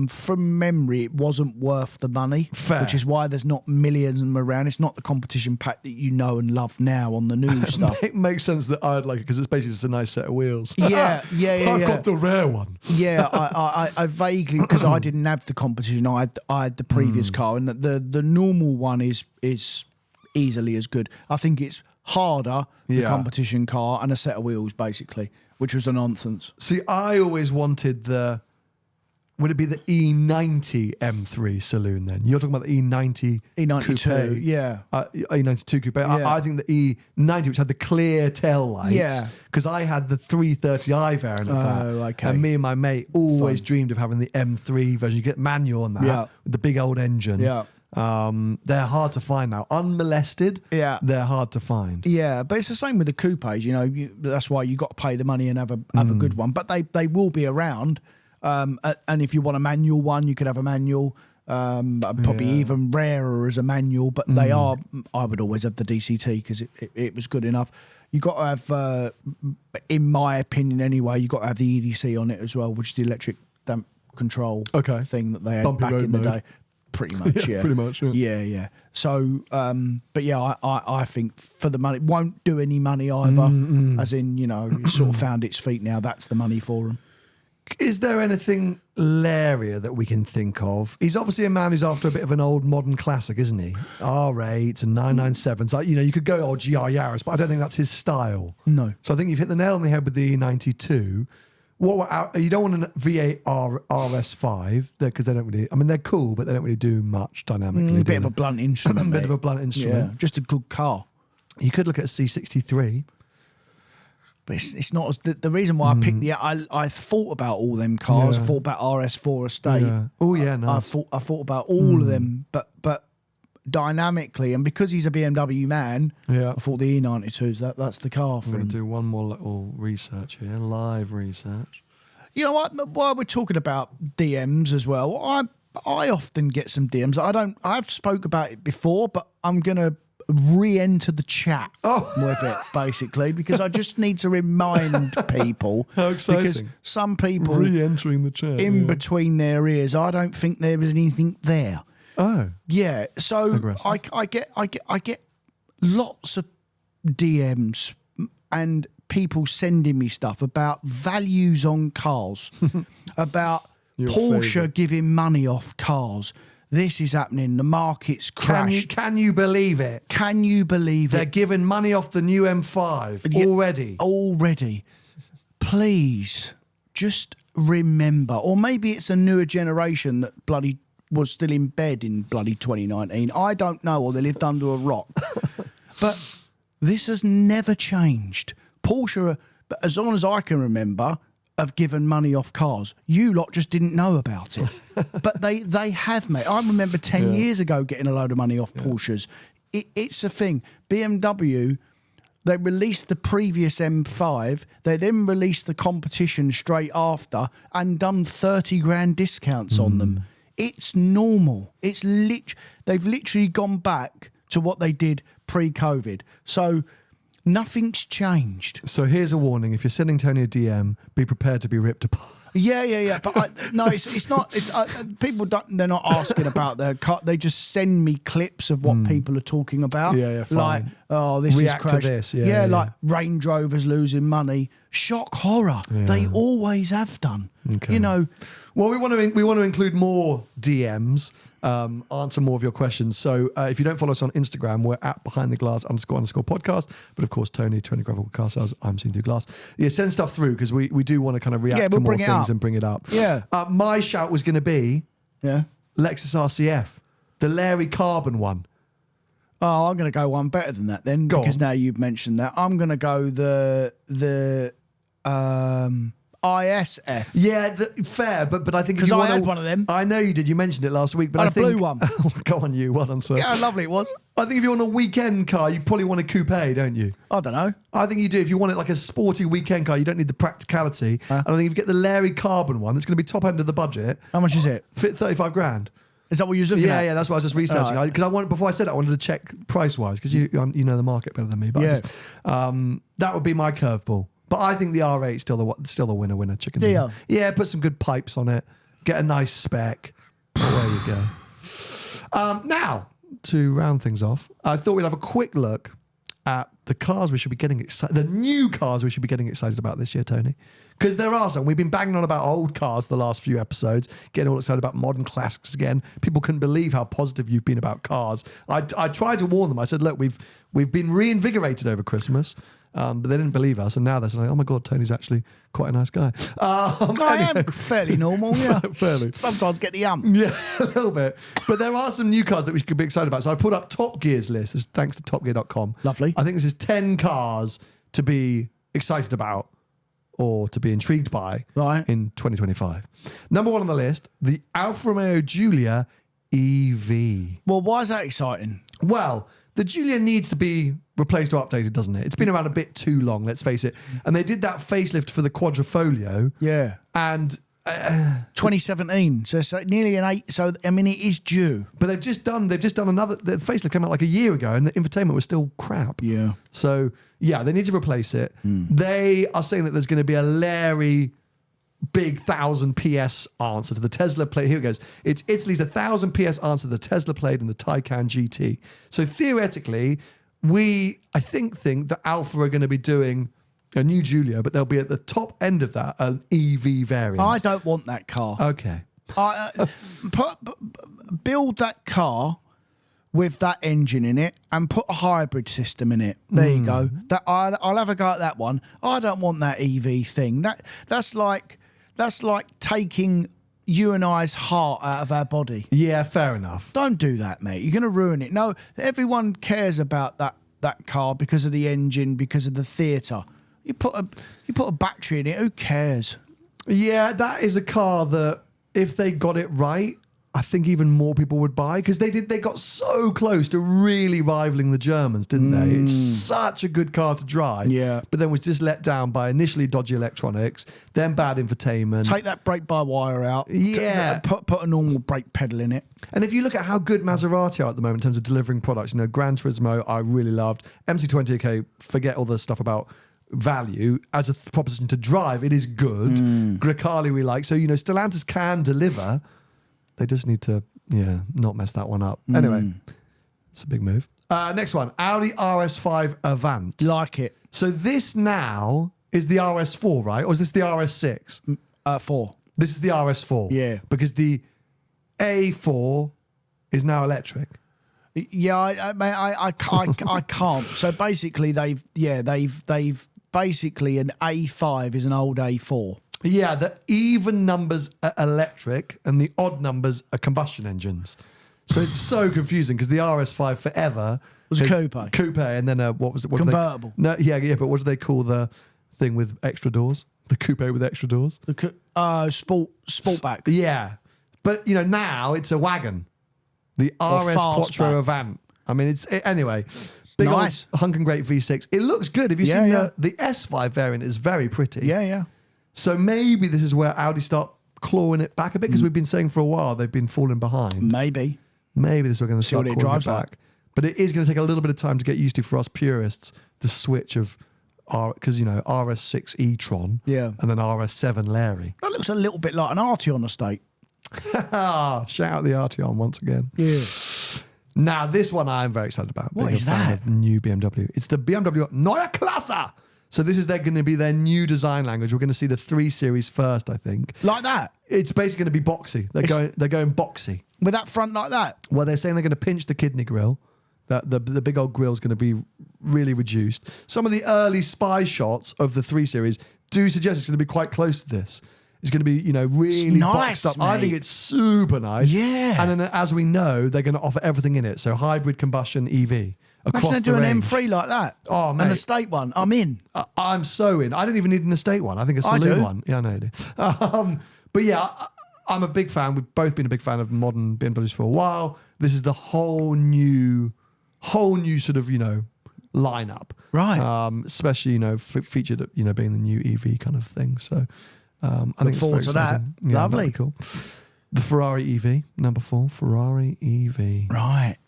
From memory, it wasn't worth the money. Fair. Which is why there's not millions of them around. It's not the competition pack that you know and love now on the new stuff. It makes sense that I'd like it because it's basically just a nice set of wheels. Yeah. I've got the rare one. Yeah, I vaguely, because I didn't have the competition. I had the previous car, and the normal one is easily as good. I think it's harder, the competition car, and a set of wheels, basically, which was a nonsense. See, I always wanted would it be the E90 M3 saloon then? You're talking about the E90 E92, coupe, yeah. E92 coupe. Yeah. I think the E90, which had the clear tail lights, because I had the 330i variant of that. Okay. And me and my mate always dreamed of having the M3 version. You get manual on that with the big old engine. Yeah. They're hard to find now. Unmolested, they're hard to find. Yeah, but it's the same with the coupes. That's why you got to pay the money and have a good one. But they will be around. And if you want a manual one, you could have a manual. Probably even rarer as a manual. But they are. I would always have the DCT because it was good enough. You got to have, in my opinion, anyway, you got to have the EDC on it as well, which is the electric damp control thing that they had Bumpy back road in the mode. day. Pretty much, yeah. Pretty much, yeah. So, but yeah, I think for the money, it won't do any money either. As in, it sort of found its feet now. That's the money for them. Is there anything Laria that we can think of? He's obviously a man who's after a bit of an old modern classic, isn't he? R8s and 997s. Like, you could go GR Yaris, but I don't think that's his style. No. So I think you've hit the nail on the head with the E92. You don't want an V8 RS5 because they don't really. I mean, they're cool, but they don't really do much dynamically. A bit of a blunt instrument. A bit of a blunt instrument. Yeah, just a good car. You could look at a C63. But it's not the reason why I picked I thought about all them cars. Yeah. I thought about RS4 Estate. Yeah. Oh yeah, nice. I thought about all of them, but dynamically, and because he's a BMW man, Yeah. I thought the E92s that's the car for I'm going him. to do one more little research here, live research. You know what? While we're talking about DMs as well, I often get some DMs. I've spoke about it before, but I'm gonna re-enter the chat with it basically because I just need to remind people. How exciting. Because some people Re-entering the chat. in between their ears, I don't think there is anything there. Oh. Yeah, so Aggressive. I get lots of DMs and people sending me stuff about values on cars, about Your Porsche favourite. giving money off cars. This is happening. The market's crashed. Can you believe it? Can you believe They're it? giving money off the new M5 already. Already. Please, just remember, or maybe it's a newer generation that bloody was still in bed in bloody 2019. I don't know, or they lived under a rock. But this has never changed. Porsche, as long as I can remember, have given money off cars. You lot just didn't know about it. But they have, mate. I remember 10 years ago getting a load of money off Porsches. It's a thing. BMW, they released the previous M5. They then released the competition straight after and done 30 grand discounts on them. It's normal. They've literally gone back to what they did pre-COVID. So nothing's changed. So here's a warning: if you're sending Tony a DM, be prepared to be ripped apart. Yeah. But it's not. People don't. They're not asking about their car. They just send me clips of what people are talking about. Yeah, fine. Like, oh, this React is to crashed. this, yeah. Like Range Rovers losing money. Shock horror. They always have done. Okay. You know. Well, we want to include more DMs, answer more of your questions. So if you don't follow us on Instagram, we're at __podcast. But of course, Tony Gravel Car Sales, I'm Seen Through Glass. Yeah, send stuff through because we do want to kind of react to more things and bring it up. Yeah. My shout was going to be Yeah. Lexus RCF, the Larry Carbon one. Oh, I'm going to go one better than that then, because now you've mentioned that. I'm going to go the ISF. Yeah, fair, but I think if Because you I want had one of them. I know you did. You mentioned it last week, but I I had a think blue one. Go on, you. Well done, sir. Yeah, how lovely it was. I think if you want a weekend car, you probably want a coupe, don't you? I don't know. I think you do. If you want it like a sporty weekend car, you don't need the practicality. And I think if you get the Larry Carbon one, it's going to be top end of the budget. How much is it? Fit 35 grand. Is that what you were looking at? Yeah, that's what I was just researching. Right. Because before I said it, I wanted to check price wise because you know the market better than me. But that would be my curveball. But I think the R8 is still the winner chicken. Deal. Yeah, put some good pipes on it. Get a nice spec. There you go. Now, to round things off, I thought we'd have a quick look at the cars we should be getting excited, the new cars we should be getting excited about this year, Tony. Because there are some. We've been banging on about old cars the last few episodes, getting all excited about modern classics again. People couldn't believe how positive you've been about cars. I tried to warn them. I said, look, we've been reinvigorated over Christmas. But they didn't believe us, and now they're saying, "Oh my God, Tony's actually quite a nice guy." I am fairly normal, yeah. Fairly. Sometimes get the Yeah, a little bit. But there are some new cars that we could be excited about. So I put up Top Gear's list, thanks to topgear.com. Lovely. I think this is 10 cars to be excited about or to be intrigued by in 2025. Number 1 on the list, the Alfa Romeo Giulia EV. Well, why is that exciting? Well, the Giulia needs to be replaced or updated, doesn't it? It's been around a bit too long, let's face it. And they did that facelift for the Quadrifoglio. Yeah. And 2017, so it's like nearly an 8. So I mean, it is due. But they've just done another. The facelift came out like a year ago, and the infotainment was still crap. Yeah. So yeah, they need to replace it. They are saying that there's going to be a Larry big 1,000 PS answer to the Tesla Plate. Here it goes. It's Italy's 1,000 PS answer to the Tesla Plate and the Taycan GT. So theoretically, I think that Alfa are going to be doing a new Giulia, but there'll be at the top end of that an EV variant. I don't want that car. Okay. Build that car with that engine in it and put a hybrid system in it. There you go. That I'll have a go at that one. I don't want that EV thing. That's like taking you and I's heart out of our body. Yeah, fair enough. Don't do that, mate. You're going to ruin it. No, everyone cares about that car because of the engine, because of the theatre. You put a battery in it. Who cares? Yeah, that is a car that if they got it right, I think even more people would buy, because they got so close to really rivaling the Germans, didn't they? It's such a good car to drive. Yeah. But then was just let down by initially dodgy electronics, then bad infotainment. Take that brake-by-wire out. Yeah. Put a normal brake pedal in it. And if you look at how good Maserati are at the moment in terms of delivering products, Gran Turismo I really loved. MC20, okay, forget all the stuff about value. As a proposition to drive, it is good. Grecali we like. So, Stellantis can deliver. They just need to, not mess that one up. Anyway, it's a big move. Next one, Audi RS5 Avant. Like it. So this now is the RS4, right? Or is this the RS6? 4. This is the RS4. Yeah. Because the A4 is now electric. Yeah, I can't. So basically, they've basically an A5 is an old A4. Yeah, the even numbers are electric and the odd numbers are combustion engines. So it's so confusing because the RS5 forever was a coupe. Coupe, and then what was it? Convertible. No, yeah, but what do they call the thing with extra doors? The coupe with extra doors? Sportback. Yeah. But, now it's a wagon. The RS Quattro Avant. I mean, anyway. Big nice. Old hunking great V6. It looks good. Have you seen the S5 variant? Is very pretty. Yeah. So maybe this is where Audi start clawing it back a bit, because we've been saying for a while they've been falling behind. Maybe this is where we're going to start what it clawing drives it back. But it is going to take a little bit of time to get used to for us purists, the switch of because RS6 e-tron and then RS7 Larry. That looks a little bit like an Arteon estate. Shout out the Arteon once again. Yeah. Now this one I'm very excited about. What being is a fan that? of new BMW. It's the BMW Neue Klasse. So this is going to be their new design language. We're going to see the 3 Series first, I think. Like that? It's basically going to be boxy. They're going boxy. With that front like that? Well, they're saying they're going to pinch the kidney grille. That the big old grille is going to be really reduced. Some of the early spy shots of the 3 Series do suggest it's going to be quite close to this. It's going to be, really nice, boxed up. mate. I think it's super nice. Yeah. And then, as we know, they're going to offer everything in it. So hybrid combustion EV. Imagine they do an M3 like that. Oh, mate. An estate one. I'm in. I'm so in. I don't even need an estate one. I think a saloon one. Yeah, I know you do. But yeah, I'm a big fan. We've both been a big fan of modern BMWs for a while. This is the whole new sort of, lineup. Right. Especially, featured, being the new EV kind of thing. So I think it's forward very to that. exciting. Yeah, Lovely. that'd be cool. The Ferrari EV, number 4, Ferrari EV. Right.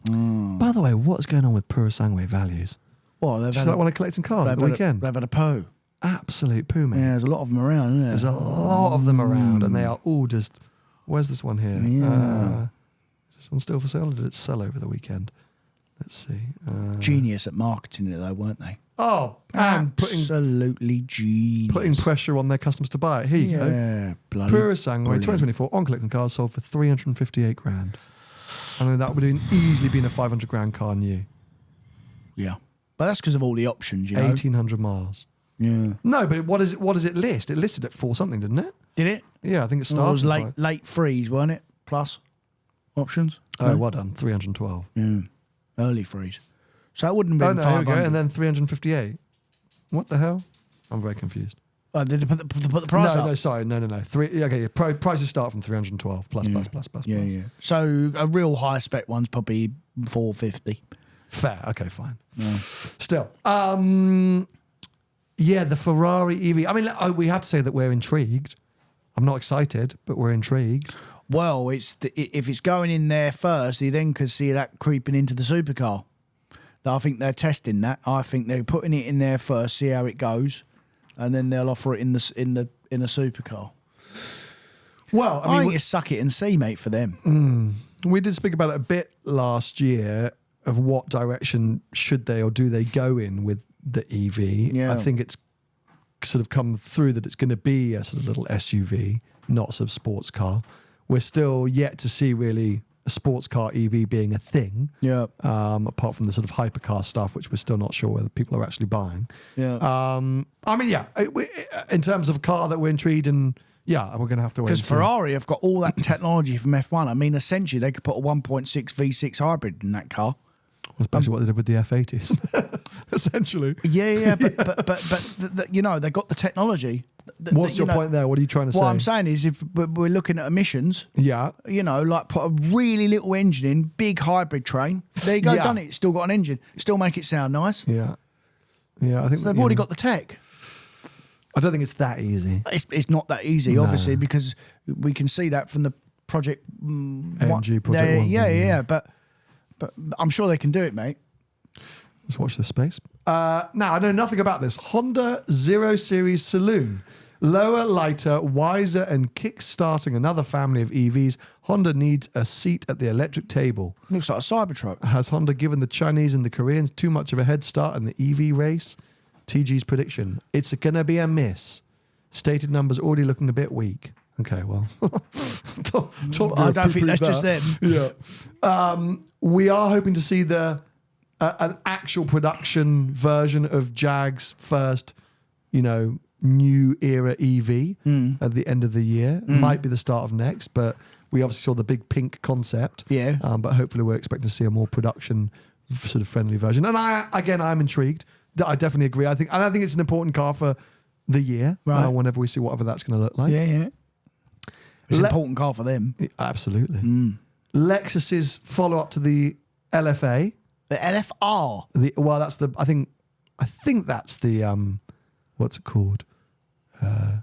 By the way, what's going on with Pura Sangue values? Well, they've Just had like when I collecting cars at the weekend. They've had a poo. Absolute poo, mate. Yeah, there's a lot of them around, isn't there? There's a lot of them around, and they are all just. Where's this one here? Yeah. Is this one still for sale, or did it sell over the weekend? Let's see. Genius at marketing it, though, weren't they? Oh, and absolutely genius. Putting pressure on their customers to buy it. Here you go. Yeah, bloody. Pura Sangue 2024 on collecting cars sold for 358 grand. And then that would have easily been a 500 grand car new. Yeah, but that's because of all the options, 1,800 miles. Yeah. No, but what does it list? It listed at 4 something, didn't it? Did it? Yeah, I think it started. Well, it was late freeze, weren't it? Plus options. Oh, well done. 312. Yeah. Early freeze. So it wouldn't have been 500. Here we go. And then 358. What the hell? I'm very confused. Did they put the price up? No, sorry. No. Prices start from 312 plus. Yeah. So a real high spec one's probably 450. Fair. Okay, fine. Yeah. Still. The Ferrari EV. I mean, we have to say that we're intrigued. I'm not excited, but we're intrigued. Well, if it's going in there first, you then could see that creeping into the supercar. I think they're testing that. I think they're putting it in there first, see how it goes, and then they'll offer it in a supercar. Well, I think it's suck it and see, mate, for them. We did speak about it a bit last year of what direction should they or do they go in with the EV. Yeah. I think it's sort of come through that it's going to be a sort of little SUV, not sort of sports car. We're still yet to see really a sports car EV being a thing. Yeah. Apart from the sort of hypercar stuff, which we're still not sure whether people are actually buying. Yeah. I mean, yeah, in terms of a car that we're intrigued and yeah, we're going to have to wait. Because Ferrari have got all that technology from F1. I mean, essentially, they could put a 1.6 V6 hybrid in that car. That's basically what they did with the F80s, essentially. Yeah, but you know, they got the technology. What's your point there? What are you trying to say? What I'm saying is, if we're looking at emissions, yeah, you know, like put a really little engine in, big hybrid train. There you go, Yeah. done it. Still got an engine. Still make it sound nice. yeah, I think They've already got the tech. I don't think it's that easy. It's not that easy, obviously, because we can see that from the project. AMG Project 1. Yeah. But I'm sure they can do it, mate. Let's watch this space. Now, I know nothing about this. Honda 0 Series Saloon. Lower, lighter, wiser, and kick-starting another family of EVs. Honda needs a seat at the electric table. Looks like a Cybertruck. Has Honda given the Chinese and the Koreans too much of a head start in the EV race? TG's prediction. It's going to be a miss. Stated numbers already looking a bit weak. Okay, well. I don't think that's just them. Yeah. We are hoping to see an actual production version of Jag's first, new era EV at the end of the year. Might be the start of next, but we obviously saw the big pink concept. Yeah. But hopefully we're expecting to see a more production sort of friendly version. And I'm intrigued. I definitely agree. I think it's an important car for the year. Right. Whenever we see whatever that's going to look like. Yeah. It's an important car for them. Absolutely. Lexus's follow-up to the LFA. The LFR. I think that's the what's it called?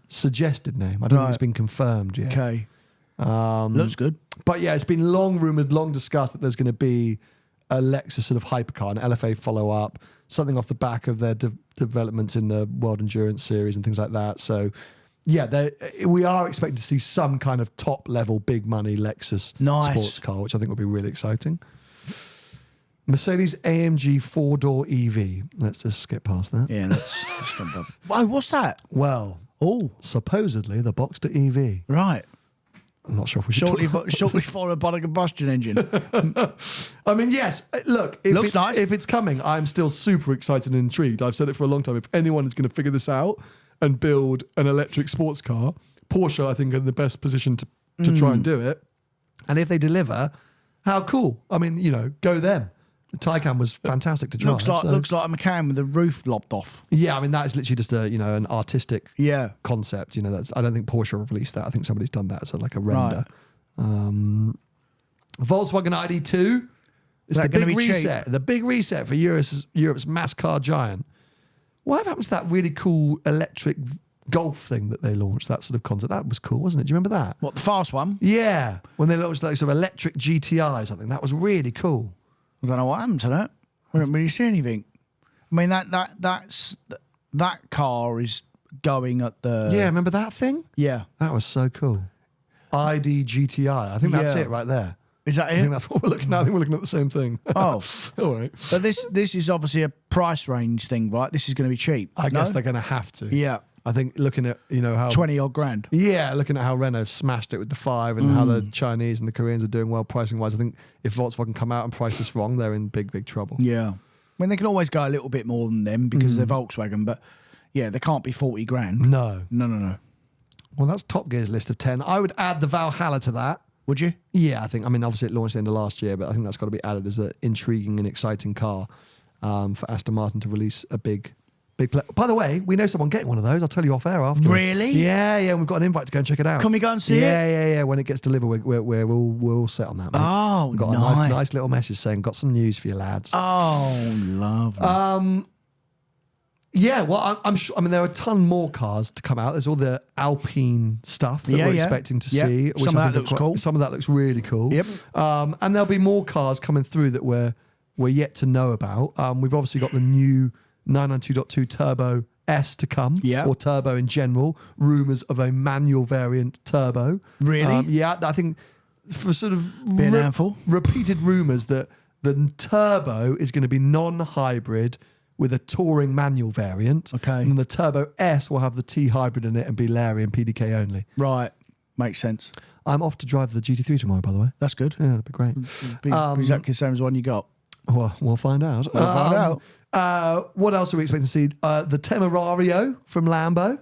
Suggested name. I don't think it's been confirmed yet. Okay. Looks good. But yeah, it's been long rumoured, long discussed that there's going to be a Lexus sort of hypercar, an LFA follow-up, something off the back of their developments in the World Endurance Series and things like that. So yeah, we are expecting to see some kind of top-level, big-money Lexus sports car, which I think would be really exciting. Mercedes AMG 4-door EV. Let's just skip past that. Yeah, let's oh, what's that? Well, supposedly the Boxster EV. Right. I'm not sure if we should Shortly followed by a combustion engine. I mean, yes. Look, Looks nice. If it's coming, I'm still super excited and intrigued. I've said it for a long time. If anyone is going to figure this out and build an electric sports car, Porsche, I think, are in the best position to try and do it. And if they deliver, how cool. I mean, go them. The Taycan was fantastic to drive. Looks like a Macan with the roof lopped off. Yeah, I mean that is literally just an artistic concept. I don't think Porsche have released that. I think somebody's done that as a render. Right. Volkswagen ID2. It's the big reset. The big reset for Europe's mass car giant. What happened to that really cool electric Golf thing that they launched? That sort of concept. That was cool, wasn't it? Do you remember that? What, the fast one? Yeah, when they launched sort of electric GTI or something. That was really cool. I don't know what happened to that. I didn't really see anything. I mean, that car is going at the... Yeah, remember that thing? Yeah. That was so cool. ID GTI. I think that's it right there. Is that it? I think that's what we're looking at. I think we're looking at the same thing. Oh. All right. But this is obviously a price range thing, right? This is going to be cheap. I guess they're going to have to. Yeah. I think looking at, how... 20 odd grand. Yeah, looking at how Renault smashed it with the 5 and how the Chinese and the Koreans are doing well pricing-wise, I think if Volkswagen come out and price this wrong, they're in big, big trouble. Yeah. I mean, they can always go a little bit more than them because they're Volkswagen, but yeah, they can't be 40 grand. No. No. Well, that's Top Gear's list of 10. I would add the Valhalla to that. Would you? Yeah, obviously it launched at the end of last year, but I think that's got to be added as an intriguing and exciting car for Aston Martin to release a big play. By the way, we know someone getting one of those. I'll tell you off air afterwards. Really? Yeah. We've got an invite to go and check it out. Can we go and see it? Yeah. When it gets delivered, we're all set on that, mate. Oh, We've got a nice little message saying, got some news for you lads. Oh, lovely. Yeah, well, I'm sure. I mean, there are a ton more cars to come out. There's all the Alpine stuff that we're expecting to see. Which some of that looks cool. Some of that looks really cool. Yep. And there'll be more cars coming through that we're yet to know about. We've obviously got the new 992.2 Turbo S to come, or Turbo in general. Rumours of a manual variant Turbo. Really? Yeah, I think for sort of handful. repeated rumours that the Turbo is going to be non-hybrid with a touring manual variant. Okay. And then the Turbo S will have the T hybrid in it and be Larry and PDK only. Right. Makes sense. I'm off to drive the GT3 tomorrow, by the way. That's good. Yeah, that'd be great. Be exactly the same as one you got. Well, we'll find out. What else are we expecting to see? The Temerario from Lambo.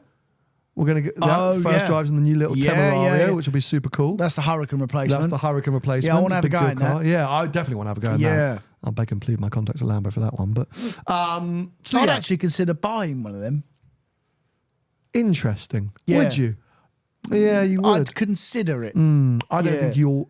We're going to get that first drives in the new little Temerario, which will be super cool. That's the Hurricane replacement. That's the Hurricane replacement. Yeah, I want to have a Big go deal in car. that. Yeah, I definitely want to have a go in that. I'll beg and plead my contacts at Lambo for that one. But I'd actually consider buying one of them. Interesting. Yeah. Would you? Yeah, you would. I'd consider it. I don't think you'll.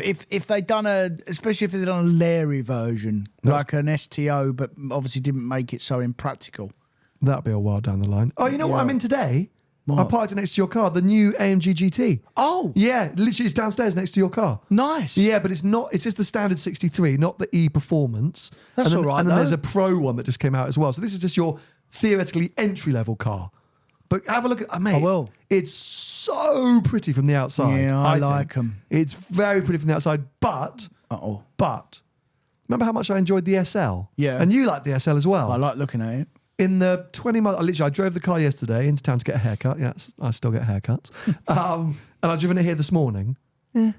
If they'd done especially if they'd done a Larry version, like an STO, but obviously didn't make it so impractical. That'd be a while down the line. Oh, you know what I'm in today? What? I parked it next to your car, the new AMG GT. Oh. Yeah, literally it's downstairs next to your car. Nice. Yeah, but it's not. It's just the standard 63, not the E Performance. That's and then, all right, And then though. there's a Pro one that just came out as well. So this is just your theoretically entry level car. But have a look at, mate. I will. It's so pretty from the outside. Yeah, I think. like them. It's very pretty from the outside, but remember how much I enjoyed the SL? Yeah. And you like the SL as well. I like looking at it. In the 20 miles, I drove the car yesterday into town to get a haircut. Yeah, I still get haircuts. And I've driven it here this morning. Yeah,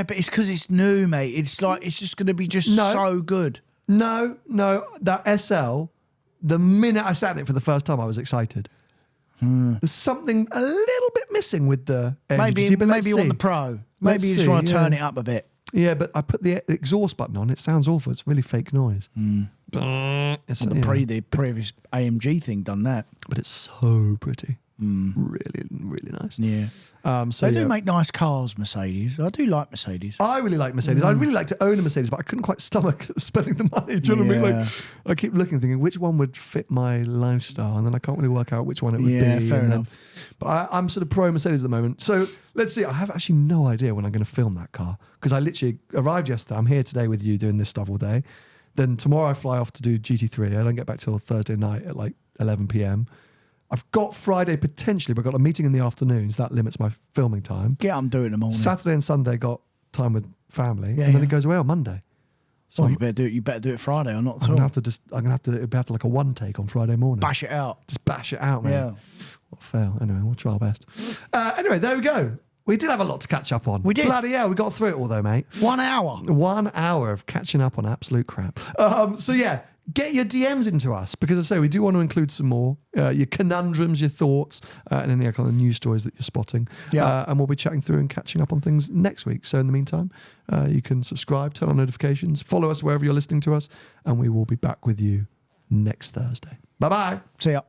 but it's because it's new, mate. It's just going to be so good. No, that SL, the minute I sat in it for the first time, I was excited. There's something a little bit missing with the Maybe you want the Pro. Maybe you just want to turn it up a bit. Yeah, but I put the exhaust button on. It sounds awful. It's really fake noise. The previous AMG thing done that. But it's so pretty. Really, really nice. Yeah. They do make nice cars, Mercedes. I do like Mercedes. I really like Mercedes. I'd really like to own a Mercedes, but I couldn't quite stomach spending the money. Do you know what I mean? Like, I keep looking, thinking which one would fit my lifestyle, and then I can't really work out which one it would be. Yeah, fair enough. But I'm sort of pro Mercedes at the moment. So let's see. I have actually no idea when I'm going to film that car because I literally arrived yesterday. I'm here today with you doing this stuff all day. Then tomorrow I fly off to do GT3. I don't get back till Thursday night at like 11 p.m. I've got Friday potentially, but I've got a meeting in the afternoon, so that limits my filming time. Yeah, I'm doing it in the morning. Saturday and Sunday got time with family, and then it goes away on Monday. So you better do it. You better do it Friday or not at I'm all. gonna have to it'll be like a one take on Friday morning. Bash it out. Just bash it out, man. Yeah. What a fail. Anyway, we'll try our best. Anyway, there we go. We did have a lot to catch up on. We did. Bloody hell, we got through it all though, mate. 1 hour. 1 hour of catching up on absolute crap. So yeah, get your DMs into us because as I say, we do want to include some more, your conundrums, your thoughts, and any kind of news stories that you're spotting. Yeah. And we'll be chatting through and catching up on things next week. So in the meantime, you can subscribe, turn on notifications, follow us wherever you're listening to us, and we will be back with you next Thursday. Bye-bye. See ya.